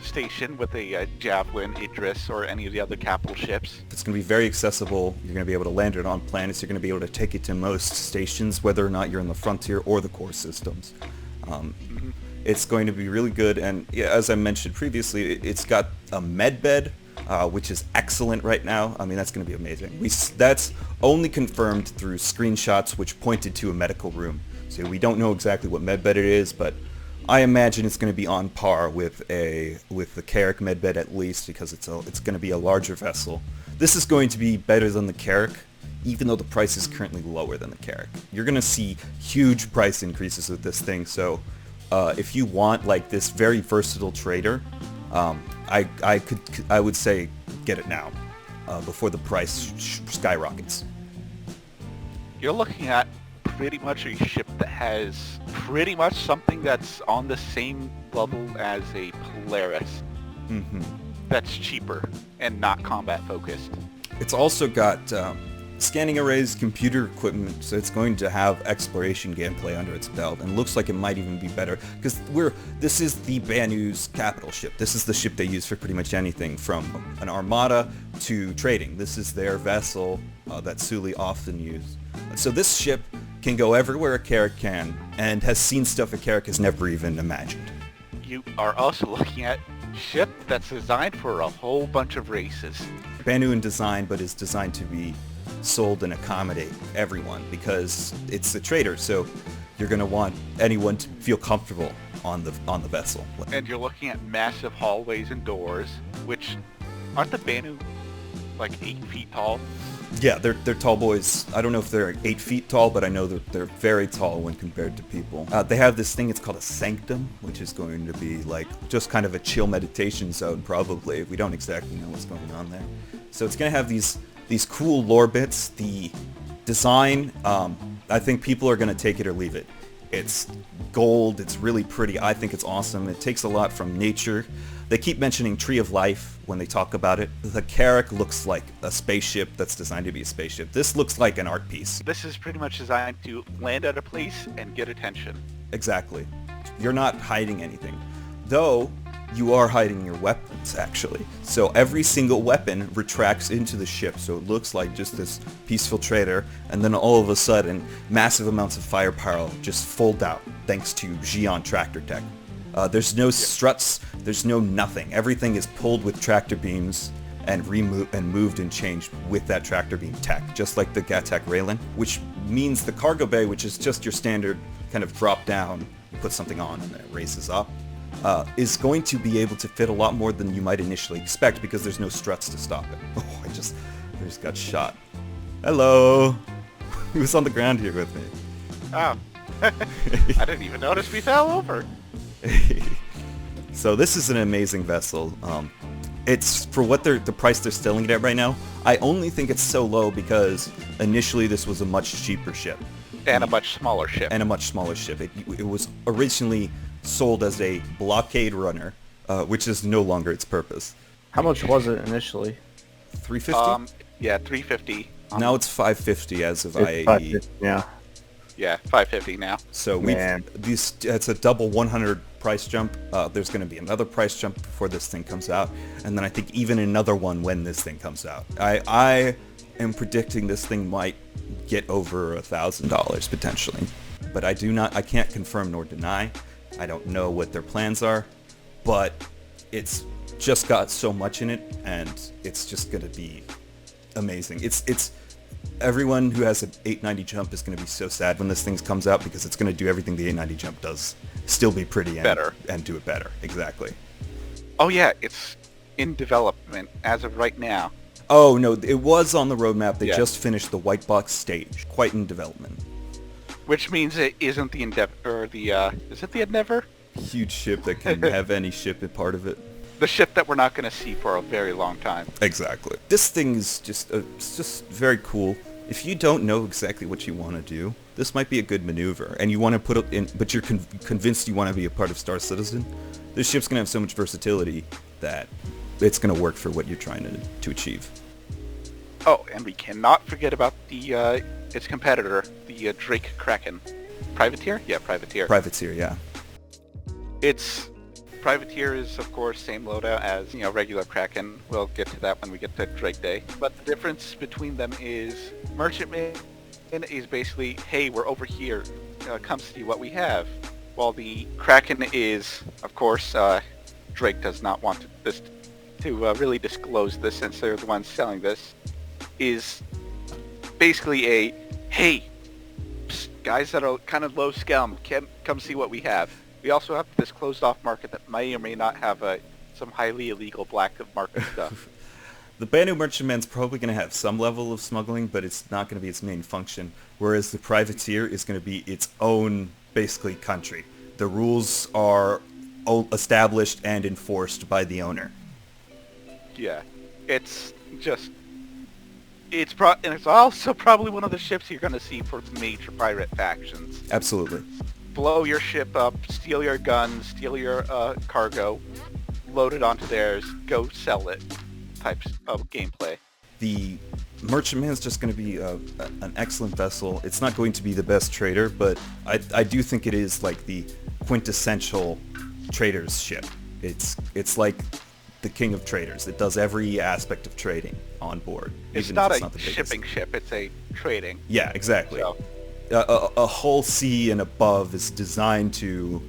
Speaker 3: station with a Javelin, Idris, or any of the other capital ships.
Speaker 1: It's going to be very accessible. You're going to be able to land it on planets. You're going to be able to take it to most stations, whether or not you're in the frontier or the core systems. It's going to be really good, and yeah, as I mentioned previously, it's got a med bed, which is excellent right now. I mean, that's going to be amazing. That's only confirmed through screenshots which pointed to a medical room. So we don't know exactly what med bed it is, but I imagine it's going to be on par with the Carrack Medbed at least, because it's going to be a larger vessel. This is going to be better than the Carrack, even though the price is currently lower than the Carrack. You're going to see huge price increases with this thing, so if you want like this very versatile trader, I would say get it now before the price skyrockets.
Speaker 3: You're looking at pretty much a ship that has pretty much something that's on the same level as a Polaris.
Speaker 1: Mm-hmm.
Speaker 3: That's cheaper and not combat focused.
Speaker 1: It's also got scanning arrays, computer equipment, so it's going to have exploration gameplay under its belt, and looks like it might even be better, because this is the Banu's capital ship. This is the ship they use for pretty much anything, from an armada to trading. This is their vessel that Sully often used. So this ship can go everywhere a Carrack can, and has seen stuff a Carrack has never even imagined.
Speaker 3: You are also looking at a ship that's designed for a whole bunch of races.
Speaker 1: Banu in design, but is designed to be sold and accommodate everyone, because it's a trader, so you're going to want anyone to feel comfortable on the vessel.
Speaker 3: And you're looking at massive hallways and doors, which aren't the Banu like 8 feet tall?
Speaker 1: Yeah, they're tall boys. I don't know if they're 8 feet tall, but I know that they're very tall when compared to people. They have this thing, it's called a sanctum, which is going to be like just kind of a chill meditation zone, probably. We don't exactly know what's going on there. So it's going to have these cool lore bits. The design, I think people are going to take it or leave it. It's gold, it's really pretty, I think it's awesome. It takes a lot from nature. They keep mentioning Tree of Life when they talk about it. The Carrack looks like a spaceship that's designed to be a spaceship. This looks like an art piece.
Speaker 3: This is pretty much designed to land at a place and get attention.
Speaker 1: Exactly. You're not hiding anything. Though, you are hiding your weapons, actually. So every single weapon retracts into the ship, so it looks like just this peaceful trader, and then all of a sudden, massive amounts of firepower just fold out, thanks to Xi'an tractor tech. There's no struts, there's no nothing. Everything is pulled with tractor beams and moved and changed with that tractor beam tech, just like the Gattac Raylan, which means the cargo bay, which is just your standard kind of drop down, you put something on and then it raises up, is going to be able to fit a lot more than you might initially expect, because there's no struts to stop it. Oh, I just got shot. Hello! Who's on the ground here with me?
Speaker 3: Oh. I didn't even notice we fell over.
Speaker 1: So this is an amazing vessel. It's for what the price they're selling it at right now. I only think it's so low because initially this was a much cheaper ship.
Speaker 3: And a much smaller ship.
Speaker 1: It was originally sold as a blockade runner, which is no longer its purpose.
Speaker 2: How much was it initially?
Speaker 1: $350?
Speaker 3: Yeah, $350.
Speaker 1: Now it's $550 as of
Speaker 2: It's
Speaker 1: IAE.
Speaker 2: 550, yeah.
Speaker 3: Yeah, $550 now.
Speaker 1: So it's a double 100 price jump. There's going to be another price jump before this thing comes out, and then I think even another one when this thing comes out. I am predicting this thing might get over $1,000 potentially, but I can't confirm nor deny. I don't know what their plans are, but it's just got so much in it, and it's just going to be amazing. It's everyone who has an 890 jump is going to be so sad when this thing comes out, because it's going to do everything the 890 jump does, still be pretty and
Speaker 3: better,
Speaker 1: and do it better. Exactly.
Speaker 3: Oh yeah, it's in development as of right now.
Speaker 1: Oh no, it was on the roadmap. They just finished the white box stage, quite in development.
Speaker 3: Which means it isn't the Endeavor, or is it the Endeavor?
Speaker 1: Huge ship that can have any ship a part of it.
Speaker 3: The ship that we're not going to see for a very long time.
Speaker 1: Exactly. This thing is just very cool. If you don't know exactly what you want to do, this might be a good maneuver, and you want to put it in, but you're convinced you want to be a part of Star Citizen, this ship's going to have so much versatility that it's going to work for what you're trying to achieve.
Speaker 3: Oh, and we cannot forget about its competitor, the Drake Kraken. Privateer? Yeah, Privateer.
Speaker 1: Privateer, yeah.
Speaker 3: It's Privateer is, of course, same loadout as, regular Kraken. We'll get to that when we get to Drake Day. But the difference between them is Merchantman is basically, hey, we're over here. Come see what we have. While the Kraken is, of course, Drake does not want to really disclose this, since they're the ones selling this, is basically a, hey, guys that are kind of low scum, come see what we have. We also have this closed-off market that may or may not have some highly illegal black market stuff.
Speaker 1: The Banu Merchantman's probably going to have some level of smuggling, but it's not going to be its main function, whereas the Privateer is going to be its own, basically, country. The rules are established and enforced by the owner.
Speaker 3: Yeah, it's just... and it's also probably one of the ships you're going to see for major pirate factions.
Speaker 1: Absolutely.
Speaker 3: Blow your ship up, steal your guns, steal your cargo, load it onto theirs, go sell it types of gameplay.
Speaker 1: The Merchantman's just going to be an excellent vessel. It's not going to be the best trader, but I do think it is like the quintessential trader's ship. It's like the king of traders. It does every aspect of trading on board.
Speaker 3: It's
Speaker 1: even
Speaker 3: not
Speaker 1: if
Speaker 3: a
Speaker 1: the biggest.
Speaker 3: shipping ship, it's a trading.
Speaker 1: Yeah, exactly.
Speaker 3: So,
Speaker 1: A whole sea and above is designed to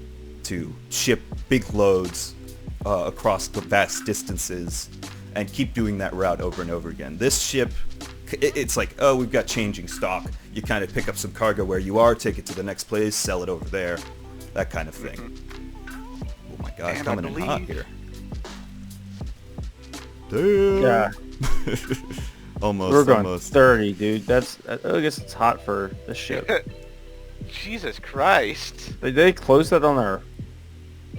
Speaker 1: ship big loads across the vast distances and keep doing that route over and over again. This ship, it's like, oh, we've got changing stock. You kind of pick up some cargo where you are, take it to the next place, sell it over there, that kind of thing.
Speaker 3: Mm-hmm.
Speaker 1: Oh my god,
Speaker 3: And
Speaker 1: coming in hot
Speaker 3: believe-
Speaker 1: here. Damn.
Speaker 2: Yeah.
Speaker 1: almost,
Speaker 2: We're going
Speaker 1: almost.
Speaker 2: 30, dude. I guess it's hot for the ship.
Speaker 3: Jesus Christ.
Speaker 2: They closed that on our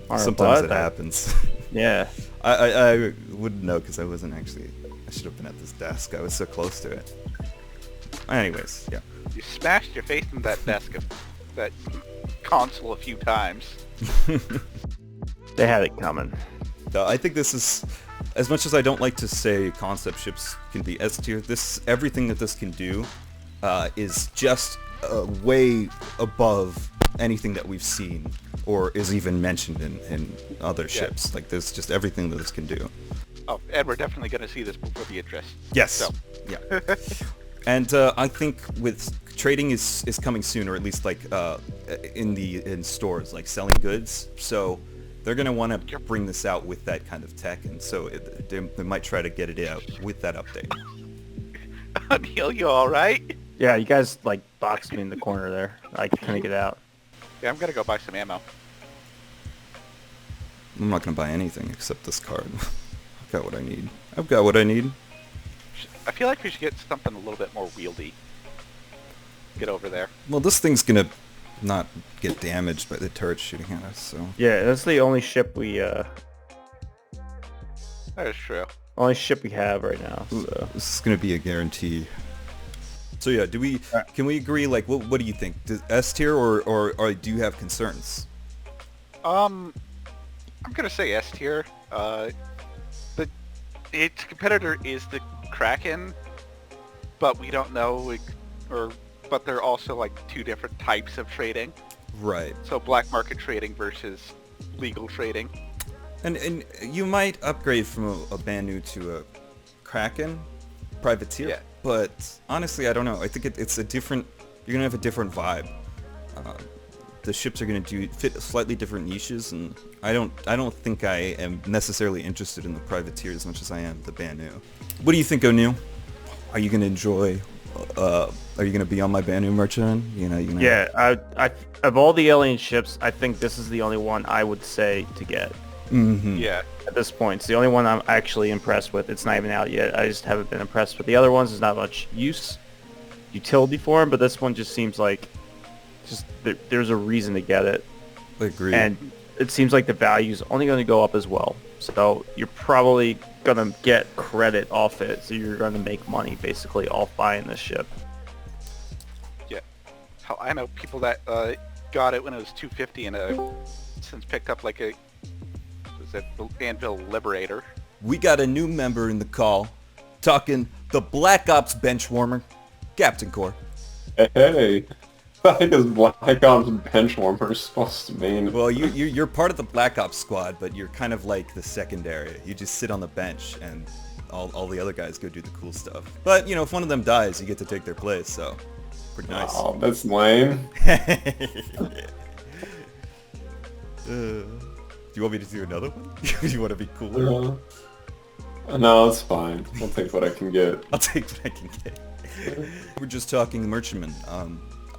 Speaker 1: Sometimes
Speaker 2: butt?
Speaker 1: it happens.
Speaker 2: Yeah.
Speaker 1: I wouldn't know because I wasn't actually... I should have been at this desk. I was so close to it. Anyways, yeah.
Speaker 3: You smashed your face in that that console a few times.
Speaker 2: They had it coming.
Speaker 1: I think this is... As much as I don't like to say concept ships can be S tier, everything that this can do is just way above anything that we've seen or is even mentioned in other ships. Like, there's just everything that this can do.
Speaker 3: Oh, and we're definitely going to see this before the interest.
Speaker 1: Yes.
Speaker 3: So.
Speaker 1: Yeah. And I think with trading is coming soon, or at least like in stores, like selling goods. So they're going to want to bring this out with that kind of tech, and so they might try to get it out with that update.
Speaker 3: Neil, you all right?
Speaker 2: Yeah, you guys like boxed me in the corner there. I couldn't get out.
Speaker 3: Yeah, I'm going to go buy some ammo.
Speaker 1: I'm not going to buy anything except this card. I've got what I need. I've got what I need.
Speaker 3: I feel like we should get something a little bit more wieldy. Get over there.
Speaker 1: Well, this thing's going to not get damaged by the turret shooting at us, so...
Speaker 2: Yeah, that's the only ship we
Speaker 3: That is true.
Speaker 2: have right now. So.
Speaker 1: This is going to be a guarantee. So yeah, can we agree, like, what do you think? S tier or do you have concerns?
Speaker 3: I'm gonna say S tier. Its competitor is the Kraken, but we don't know, but they're also like two different types of trading.
Speaker 1: Right.
Speaker 3: So black market trading versus legal trading.
Speaker 1: And you might upgrade from a Banu to a Kraken privateer.
Speaker 3: Yeah.
Speaker 1: But honestly, I don't know. I think it's a different... You're going to have a different vibe. The ships are going to fit slightly different niches, and I don't think I am necessarily interested in the privateer as much as I am the Banu. What do you think, O'Neill? Are you going to enjoy... are you going to be on my Banu merchant?
Speaker 2: Yeah, I of all the alien ships, I think this is the only one I would say to get.
Speaker 1: Mm-hmm.
Speaker 3: Yeah.
Speaker 2: At this point, it's the only one I'm actually impressed with. It's not even out yet. I just haven't been impressed with the other ones. There's not much utility for them, but this one just seems like there's a reason to get it.
Speaker 1: I agree.
Speaker 2: And it seems like the value's only going to go up as well. So you're probably going to get credit off it. So you're going to make money basically off buying this ship.
Speaker 3: Yeah. Hell, I know people that got it when it was $250 and since picked up like the Anvil Liberator.
Speaker 1: We got a new member in the call, talking the Black Ops benchwarmer, Captain Core.
Speaker 4: Hey, what is Black Ops benchwarmer supposed to mean?
Speaker 1: Well, you're part of the Black Ops squad, but you're kind of like the secondary. You just sit on the bench, and all the other guys go do the cool stuff. But, if one of them dies, you get to take their place, so pretty nice.
Speaker 4: Oh, that's lame.
Speaker 1: Do you want me to do another one? Do you want to be cooler?
Speaker 4: No, it's fine. I'll take what I can get.
Speaker 1: I'll take what I can get. We're just talking merchantmen.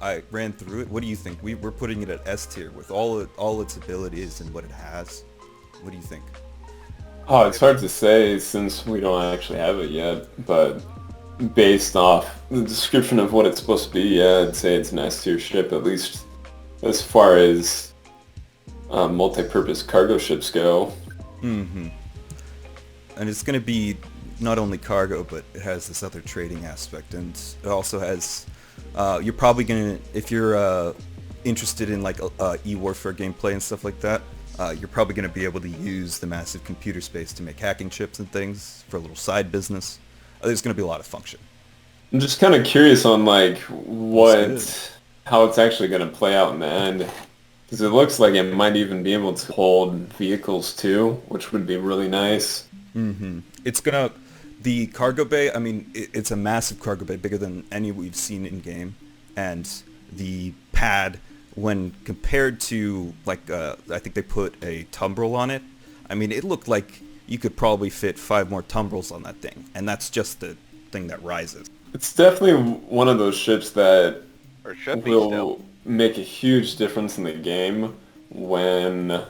Speaker 1: I ran through it. What do you think? We're putting it at S tier with all its abilities and what it has. What do you think?
Speaker 4: Oh, it's hard to say since we don't actually have it yet, but based off the description of what it's supposed to be, yeah, I'd say it's an S tier ship, at least as far as multi-purpose cargo ships go.
Speaker 1: Mm-hmm. And it's going to be not only cargo, but it has this other trading aspect, and it also has. You're probably gonna, if you're interested in like e-warfare gameplay and stuff like that, you're probably gonna be able to use the massive computer space to make hacking chips and things for a little side business. There's gonna be a lot of function.
Speaker 4: I'm just kind of curious on like
Speaker 1: That's
Speaker 4: how it's actually going to play out in the end, because it looks like it might even be able to hold vehicles too, which would be really nice.
Speaker 1: Mm-hmm. It's gonna, the cargo bay, I mean, it's a massive cargo bay, bigger than any we've seen in game, and the pad, when compared to like, I think they put a tumbril on it. I mean, it looked like you could probably fit 5 more tumbrils on that thing, and that's just the thing that rises.
Speaker 4: It's definitely one of those ships that
Speaker 3: Or should be still.
Speaker 4: will make a huge difference in the game when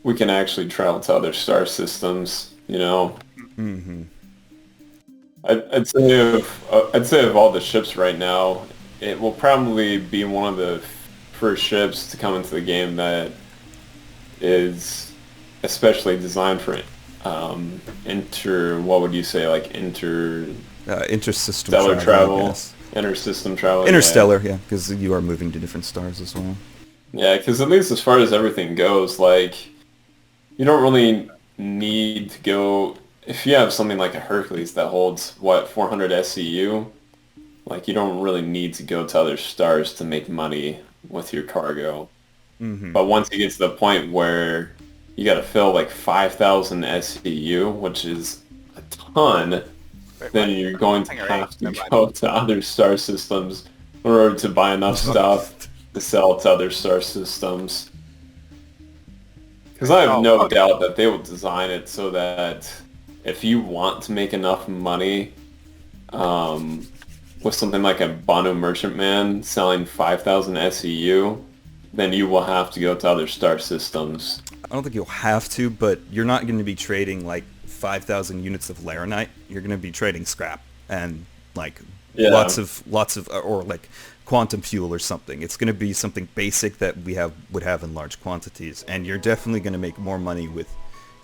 Speaker 4: we can actually travel to other star systems, you know?
Speaker 1: Mm-hmm.
Speaker 4: I'd say of all the ships right now, it will probably be one of the first ships to come into the game that is especially designed for what would you say, like
Speaker 1: Intersystem
Speaker 4: stellar travel,
Speaker 1: yes.
Speaker 4: intersystem travel.
Speaker 1: Interstellar, yeah, because you are moving to different stars as well.
Speaker 4: Yeah, because at least as far as everything goes, like, you don't really need to go... If you have something like a Hercules that holds, 400 SCU, like, you don't really need to go to other stars to make money with your cargo.
Speaker 1: Mm-hmm.
Speaker 4: But once you get to the point where you gotta fill, like, 5,000 SCU, which is a ton, then you're going to have to go to other star systems in order to buy enough stuff to sell to other star systems. Because I have no doubt that they will design it so that if you want to make enough money with something like a Banu Merchantman selling 5,000 SEU, then you will have to go to other star systems.
Speaker 1: I don't think you'll have to, but you're not going to be trading like 5,000 units of Laranite. You're going to be trading scrap and like lots of or like quantum fuel or something. It's going to be something basic that would have in large quantities, and you're definitely going to make more money with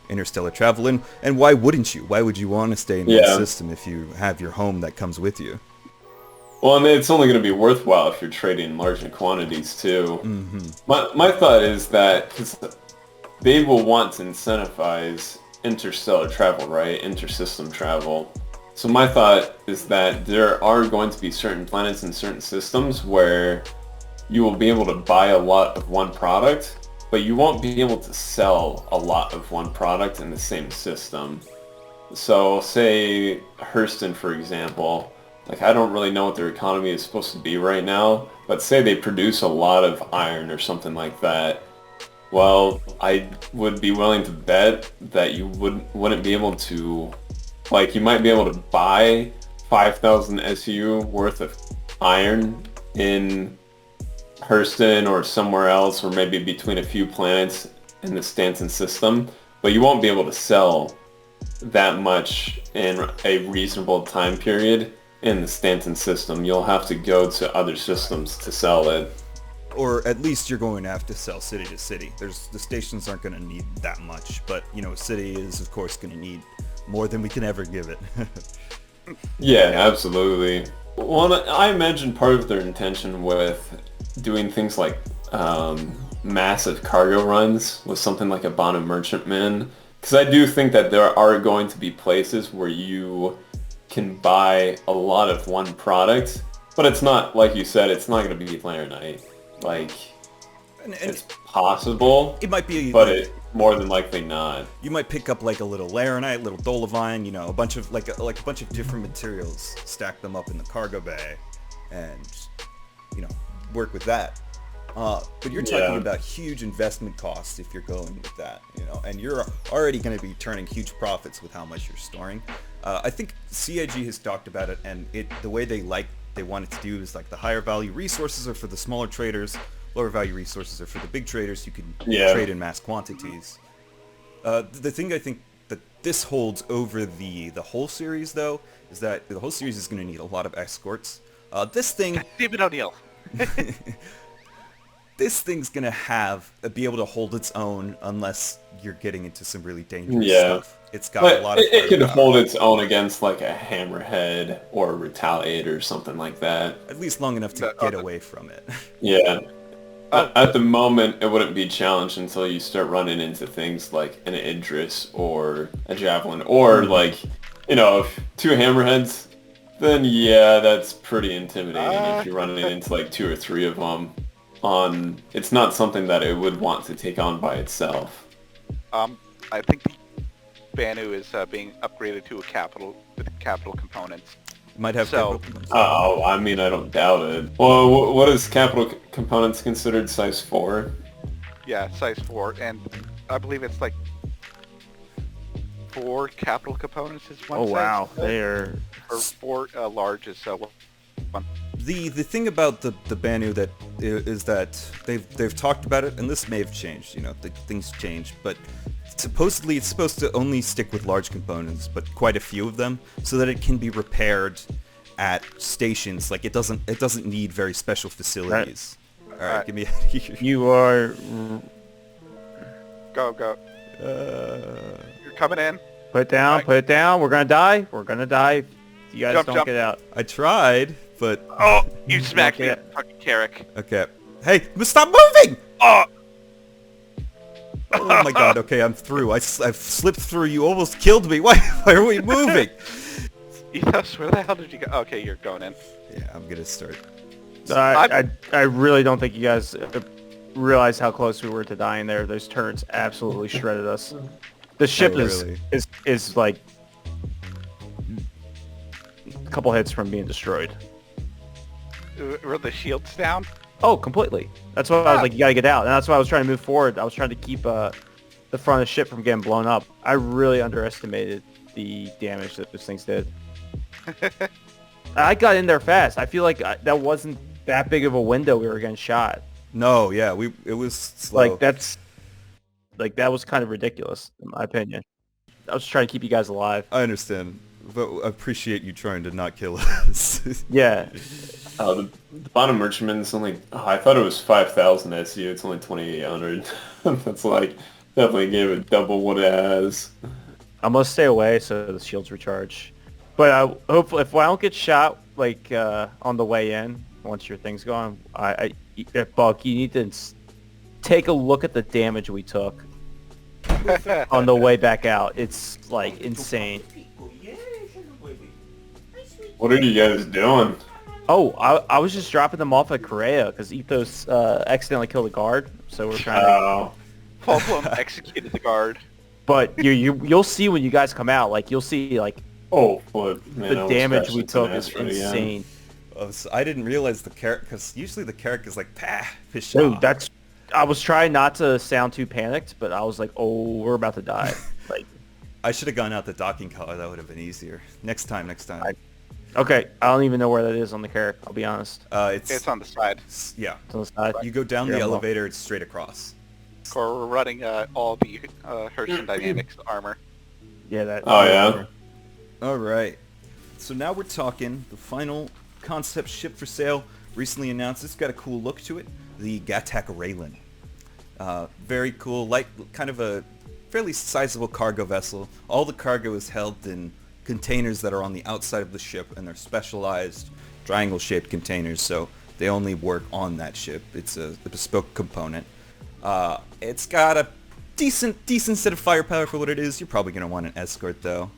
Speaker 1: interstellar travel. And why wouldn't you? Why would you want to stay in that system if you have your home that comes with you?
Speaker 4: Well, and it's only going to be worthwhile if you're trading in large quantities too.
Speaker 1: Mm-hmm.
Speaker 4: My thought is that 'cause they will want to incentivize interstellar travel, right? Intersystem travel. So my thought is that there are going to be certain planets and certain systems where you will be able to buy a lot of one product, but you won't be able to sell a lot of one product in the same system. So say Hurston, for example, like I don't really know what their economy is supposed to be right now, but say they produce a lot of iron or something like that. Well, I would be willing to bet that you wouldn't be able to, like, you might be able to buy 5,000 SU worth of iron in Hurston or somewhere else, or maybe between a few planets in the Stanton system, but you won't be able to sell that much in a reasonable time period in the Stanton system. You'll have to go to other systems to sell it.
Speaker 1: Or at least you're going to have to sell city to city. The stations aren't going to need that much, but you know, a city is of course going to need more than we can ever give it.
Speaker 4: Yeah, absolutely. Well, I imagine part of their intention with doing things like massive cargo runs with something like a Banu Merchantman, because I do think that there are going to be places where you can buy a lot of one product, but it's not, like you said, it's not going to be Laranite. Like, and it's possible.
Speaker 1: It might be,
Speaker 4: but
Speaker 1: like,
Speaker 4: it more than likely not.
Speaker 1: You might pick up like a little Laranite, little Dolivine, you know, a bunch of like a bunch of different materials, stack them up in the cargo bay, and you know, work with that. But you're talking about huge investment costs if you're going with that, you know, and you're already going to be turning huge profits with how much you're storing. I think CIG has talked about it, and the way they like they wanted to do is like the higher value resources are for the smaller traders, lower value resources are for the big traders. You can trade in mass quantities. The thing I think that this holds over the whole series, though, is that the whole series is going to need a lot of escorts. This thing...
Speaker 3: Stephen O'Neill.
Speaker 1: This thing's going to be able to hold its own unless you're getting into some really dangerous stuff. It's got a lot of...
Speaker 4: It could hold its own against like a Hammerhead or a Retaliator or something like that.
Speaker 1: At least long enough to get away from it.
Speaker 4: Yeah. At the moment, it wouldn't be challenged until you start running into things like an Idris or a Javelin, or like, you know, if 2 Hammerheads, then yeah, that's pretty intimidating if you're running into like 2 or 3 of them. It's not something that it would want to take on by itself.
Speaker 3: I think the Banu is being upgraded to a capital with capital components.
Speaker 1: Might have capital components.
Speaker 4: Oh, I mean, I don't doubt it. Well, what is capital components considered size 4?
Speaker 3: Yeah, size 4, and I believe it's like 4 capital components is one size.
Speaker 2: Oh wow, they're...
Speaker 3: Or 4 large is one.
Speaker 1: The thing about the Banu that is that they've talked about it, and this may have changed, you know, things change, but supposedly it's supposed to only stick with large components, but quite a few of them, so that it can be repaired at stations. Like it doesn't need very special facilities. All right, get me out of here.
Speaker 2: You are...
Speaker 3: Go. You're coming in.
Speaker 2: Put it down, put it down. We're gonna die. We're gonna die. If you guys don't get out.
Speaker 1: I tried, but...
Speaker 3: Oh, you smacked me, fucking Carrick.
Speaker 1: Okay. Hey, stop moving!
Speaker 3: Oh!
Speaker 1: Oh my god, okay, I'm through. I've slipped through. You almost killed me. Why are we moving?
Speaker 3: Ethos, where the hell did you go? Okay, you're going in.
Speaker 1: Yeah, I'm gonna start.
Speaker 2: I really don't think you guys realize how close we were to dying there. Those turrets absolutely shredded us. The ship is like a couple hits from being destroyed.
Speaker 3: Were the shields down?
Speaker 2: Oh, completely. That's why I was like, you gotta get out. And that's why I was trying to move forward. I was trying to keep the front of the ship from getting blown up. I really underestimated the damage that those things did. I got in there fast. I feel like that wasn't that big of a window we were getting shot.
Speaker 1: No, yeah, it was slow.
Speaker 2: That was kind of ridiculous, in my opinion. I was trying to keep you guys alive.
Speaker 1: I understand, but I appreciate you trying to not kill us.
Speaker 2: Yeah.
Speaker 4: The bottom merchantman's only... Oh, I thought it was 5,000 SU. It's only 2,800. That's like... Definitely gave it double what it has.
Speaker 2: I'm gonna stay away so the shields recharge. But hopefully, if I don't get shot, like, on the way in, once your thing's gone, Buck, you need to take a look at the damage we took on the way back out. It's, like, insane.
Speaker 4: What are you guys doing?
Speaker 2: Oh, I was just dropping them off at Correa because Ethos accidentally killed a guard, so we're trying to...
Speaker 3: Problem executed the guard.
Speaker 2: But you'll see when you guys come out, like, you'll see, like,
Speaker 4: man,
Speaker 2: the damage we took is insane.
Speaker 1: So I didn't realize the Carrick, because usually the Carrick is like, fish
Speaker 2: Dude,
Speaker 1: off.
Speaker 2: I was trying not to sound too panicked, but I was like, oh, we're about to die. Like,
Speaker 1: I should have gone out the docking collar. That would have been easier. Next time.
Speaker 2: Okay, I don't even know where that is on the Carrick, I'll be honest.
Speaker 3: It's on the side.
Speaker 1: Yeah.
Speaker 2: It's on the side.
Speaker 1: You go down the elevator, it's straight across.
Speaker 3: Or we're running all the Herschel Dynamics armor.
Speaker 2: Yeah, that...
Speaker 4: Oh, yeah?
Speaker 1: Alright. So now we're talking the final concept ship for sale. Recently announced. It's got a cool look to it. The Gatak Raylan. Very cool. Kind of a fairly sizable cargo vessel. All the cargo is held in containers that are on the outside of the ship, and they're specialized triangle-shaped containers, so they only work on that ship. It's a bespoke component. It's got a decent set of firepower for what it is. You're probably going to want an escort, though.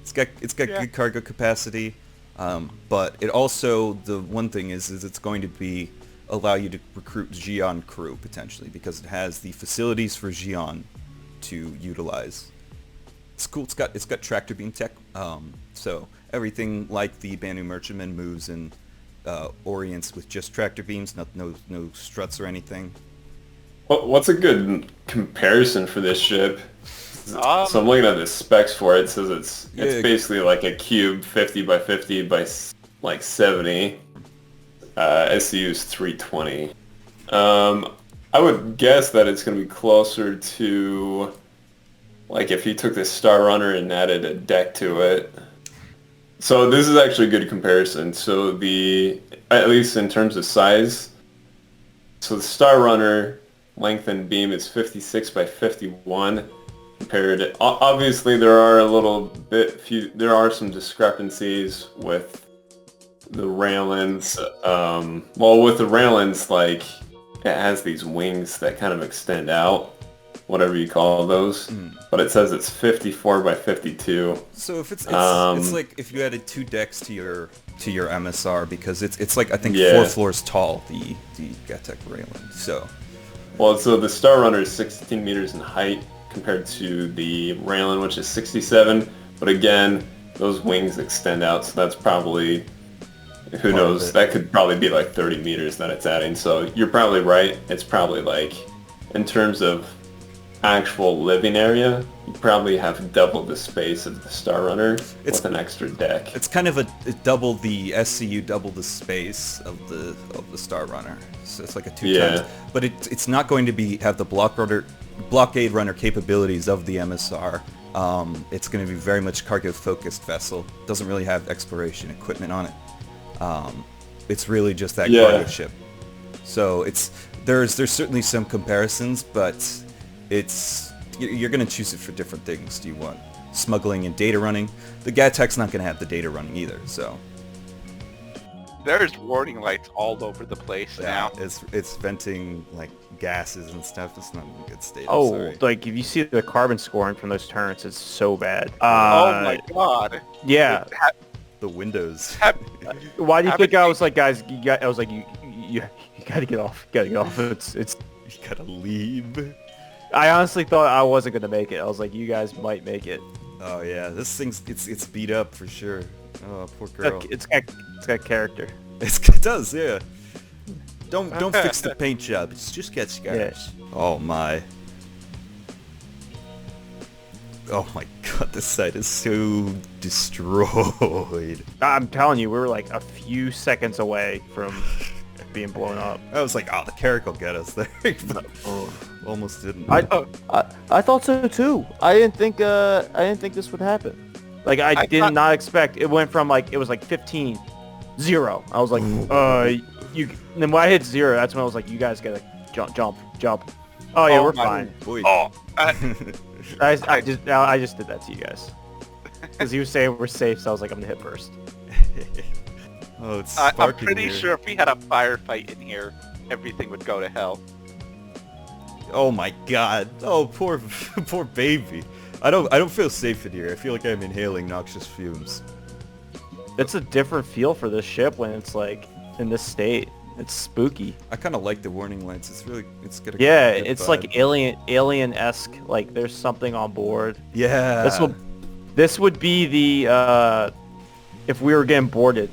Speaker 1: It's got good cargo capacity, but it also, the one thing is it's going to allow you to recruit Xi'an crew, potentially, because it has the facilities for Xi'an to utilize. It's cool. It's got tractor beam tech, so everything like the Banu Merchantman moves in orients with just tractor beams, no struts or anything.
Speaker 4: What's a good comparison for this ship? So I'm looking at the specs for it. It says it's basically like a cube 50 by 50 by like 70. SCU is 320. I would guess that it's going to be closer to, like, if you took this Star Runner and added a deck to it. So this is actually a good comparison. So at least in terms of size, so the Star Runner length and beam is 56 by 51 compared. Obviously, there are some discrepancies with the railings. Well, with the railings, like, it has these wings that kind of extend out, whatever you call those. But it says it's 54 by 52.
Speaker 1: So if it's like if you added 2 decks to your MSR, because it's like I think 4 floors tall, the Gatek railing. So
Speaker 4: the Star Runner is 16 meters in height compared to the railing, which is 67. But again, those wings extend out, so that's probably, who knows, that could probably be like 30 meters that it's adding. So you're probably right. It's probably like, in terms of actual living area, you probably have double the space of the Star Runner with an extra deck.
Speaker 1: It's kind of double the SCU, double the space of the Star Runner. So it's like a 2 times. But it's not going to have the blockade runner capabilities of the MSR. It's going to be very much cargo focused vessel. Doesn't really have exploration equipment on it. It's really just that cargo ship. So there's certainly some comparisons, but you're going to choose it for different things. Do you want smuggling and data running? The Gatek's not going to have the data running either, so.
Speaker 3: There's warning lights all over the place now.
Speaker 1: It's venting like gases and stuff. It's not in a good state.
Speaker 2: Like if you see the carbon scoring from those turrets, it's so bad.
Speaker 3: Oh my god.
Speaker 2: Yeah.
Speaker 1: The windows.
Speaker 2: Why do you think I was like, guys? I was like, you gotta get off. You gotta get off. It's.
Speaker 1: You gotta leave.
Speaker 2: I honestly thought I wasn't gonna make it. I was like, you guys might make it.
Speaker 1: Oh yeah, this thing's it's beat up for sure. Oh, poor girl.
Speaker 2: It's got character.
Speaker 1: It does, yeah. Don't fix the paint job. It's just got scars.
Speaker 2: Yeah.
Speaker 1: Oh my. Oh my god, this site is so destroyed.
Speaker 2: I'm telling you, we were like a few seconds away from being blown up.
Speaker 1: I was like, the Carrack will get us there. But almost didn't.
Speaker 2: I thought so too. I didn't think this would happen. Like I did not expect. It went from like, it was like 15, 0. I was like, and then when I hit 0, that's when I was like, you guys gotta jump. Oh yeah, we're fine. I just did that to you guys. Because he was saying we're safe, so I was like, I'm gonna hit first.
Speaker 1: It's
Speaker 3: I'm pretty sure if we had a firefight in here, everything would go to hell.
Speaker 1: Oh my god. Oh, poor baby. I don't feel safe in here. I feel like I'm inhaling noxious fumes.
Speaker 2: It's a different feel for this ship when it's like in this state. It's spooky.
Speaker 1: I kind of like the warning lights. It's got a good
Speaker 2: it's
Speaker 1: vibe.
Speaker 3: like
Speaker 2: alien-esque. Like there's something on board.
Speaker 1: Yeah.
Speaker 2: This would be the if we were getting boarded,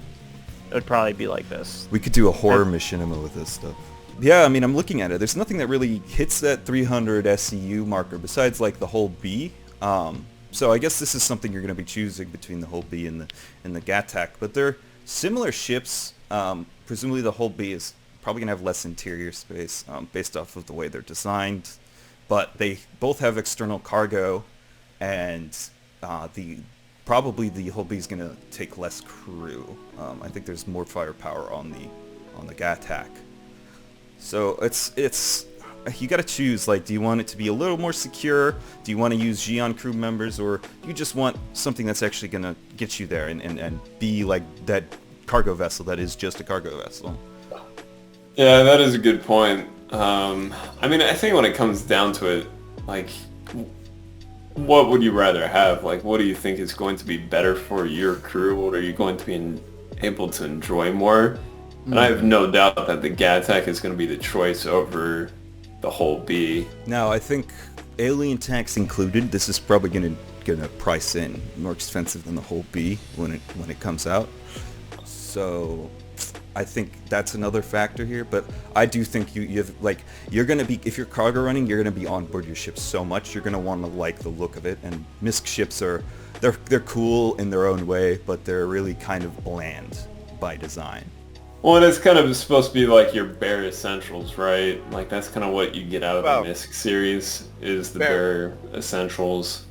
Speaker 2: it would probably be like this.
Speaker 1: We could do a horror machinima with this stuff. Yeah, I mean, I'm looking at it. There's nothing that really hits that 300 SCU marker besides like the whole B. So I guess this is something you're going to be choosing between the whole B and the Gatek. But they're similar ships. Presumably the whole B is probably going to have less interior space based off of the way they're designed. But they both have external cargo, and probably the whole B is going to take less crew. I think there's more firepower on the Gatek. So it's you got to choose, like, do you want it to be a little more secure? Do you want to use Xi'an crew members, or you just want something that's actually going to get you there and be like that cargo vessel that is just a cargo vessel?
Speaker 4: Yeah, that is a good point. I mean, I think when it comes down to it, like, what would you rather have? Like, what do you think is going to be better for your crew? What are you going to be able to enjoy more? And I have no doubt that the Gatek is going to be the choice over the whole B.
Speaker 1: Now, I think alien tax included, this is probably gonna price in more expensive than the whole B when it comes out. So I think that's another factor here. But I do think you're gonna be, if you're cargo running, you're gonna be on board your ship so much, you're gonna want to like the look of it. And MISC ships they're cool in their own way, but they're really kind of bland by design.
Speaker 4: Well, and it's kind of supposed to be like your bare essentials, right? Like that's kind of what you get out of
Speaker 3: Well,
Speaker 4: the Mystics series is the
Speaker 3: bare.
Speaker 4: bare essentials.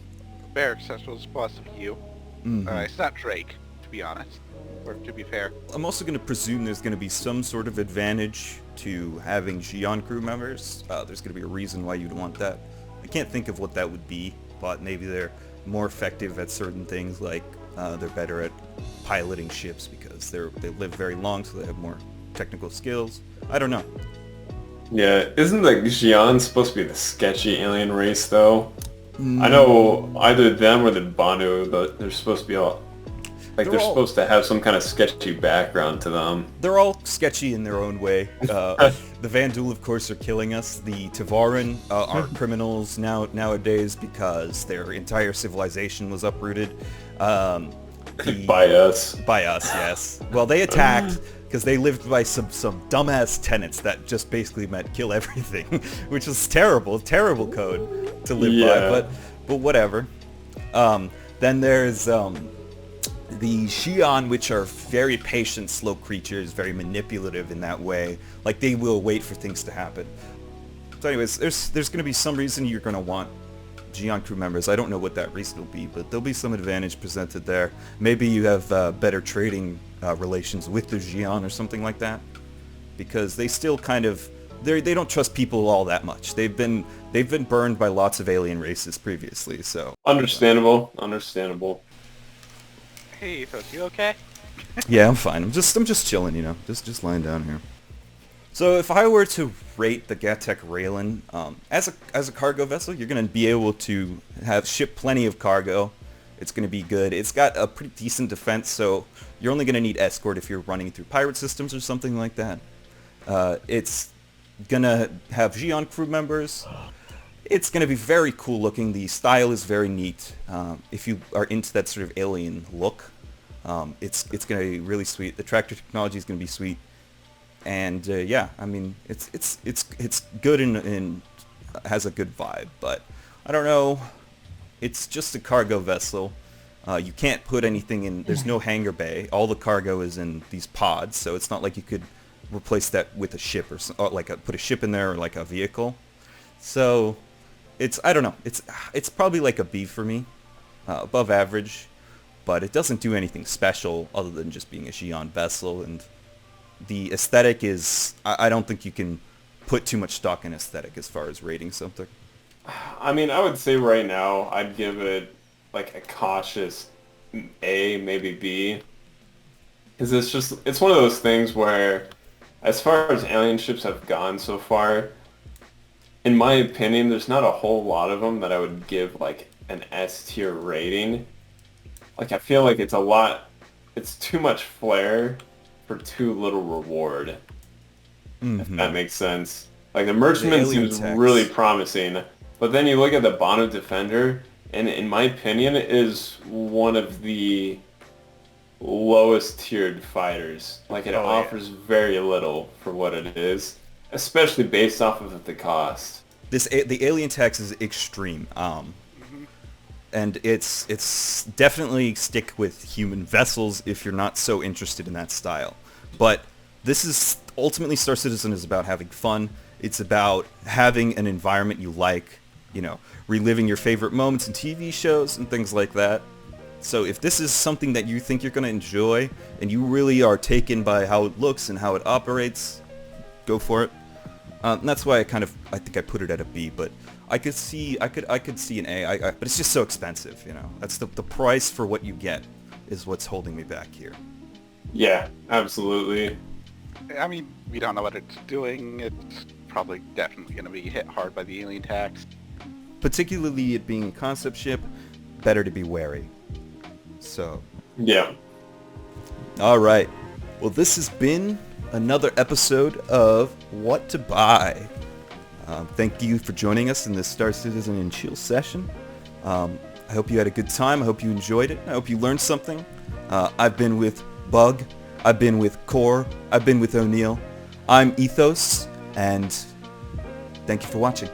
Speaker 3: Bear Central is supposed to be you. It's not Drake, to be honest, or to be fair.
Speaker 1: I'm also going to presume there's going to be some sort of advantage to having Xi'an crew members. There's going to be a reason why you'd want that. I can't think of what that would be, but maybe they're more effective at certain things, like they're better at piloting ships because they live very long, so they have more technical skills. I don't know.
Speaker 4: Yeah, isn't the Xi'an supposed to be the sketchy alien race though? I know either them or the Banu, but they're supposed to be all like they're supposed to have some kind of sketchy background to them.
Speaker 1: They're all sketchy in their own way. The Vandul, of course, are killing us. The Tavaran are criminals nowadays because their entire civilization was uprooted.
Speaker 4: By us.
Speaker 1: By us, yes. Well, they attacked because they lived by some dumbass tenets that just basically meant kill everything, which is terrible code to live by. But whatever. Then there's the Xi'an, which are very patient, slow creatures, very manipulative in that way. Like, they will wait for things to happen. So anyways, there's going to be some reason you're going to want Xi'an crew members. I don't know what that reason will be, but there'll be some advantage presented there. Maybe you have better trading relations with the Xi'an or something like that, because they still kind of they don't trust people all that much. They've been burned by lots of alien races previously, so
Speaker 4: Understandable.
Speaker 3: Hey, Ethos, you okay?
Speaker 1: yeah, I'm fine. I'm just chilling, you know, just lying down here. So if I were to rate the Gatek Raylan, as a cargo vessel, you're going to be able to ship plenty of cargo. It's going to be good. It's got a pretty decent defense, so you're only going to need escort if you're running through pirate systems or something like that. It's going to have Xi'an crew members. It's going to be very cool looking. The style is very neat. If you are into that sort of alien look, it's going to be really sweet. The tractor technology is going to be sweet. And yeah, I mean, it's good and has a good vibe, but I don't know. It's just a cargo vessel. You can't put anything in. There's no hangar bay. All the cargo is in these pods, so it's not like you could replace that with a ship or like put a ship in there or like a vehicle. So I don't know. It's probably like a B for me, above average, but it doesn't do anything special other than just being a Xi'an vessel. And the aesthetic is, I don't think you can put too much stock in aesthetic as far as rating something.
Speaker 4: I mean, I would say right now I'd give it like a cautious A, maybe B. Because it's one of those things where, as far as alien ships have gone so far, in my opinion, there's not a whole lot of them that I would give like an S tier rating. Like, I feel like it's too much flair for too little reward, if that makes sense. Like, the Merchantman seems really promising, but then you look at the Banu Defender, and in my opinion, it is one of the lowest tiered fighters. Like, it offers very little for what it is, especially based off of the cost.
Speaker 1: The alien tax is extreme, and it's definitely stick with human vessels if you're not so interested in that style. But this is ultimately, Star Citizen is about having fun. It's about having an environment you like, you know, reliving your favorite moments in TV shows and things like that. So if this is something that you think you're going to enjoy and you really are taken by how it looks and how it operates, go for it. And that's why I think I put it at a B, but I could see an A. But it's just so expensive, you know. That's the price for what you get is what's holding me back here.
Speaker 4: Yeah, absolutely.
Speaker 3: I mean, we don't know what it's doing. It's probably definitely going to be hit hard by the alien tax.
Speaker 1: Particularly it being a concept ship, better to be wary. So.
Speaker 4: Yeah.
Speaker 1: All right. Well, this has been another episode of What to Buy. Thank you for joining us in this Star Citizen and Chill session. I hope you had a good time. I hope you enjoyed it. I hope you learned something. I've been with Bug. I've been with Core. I've been with O'Neill. I'm Ethos, and thank you for watching.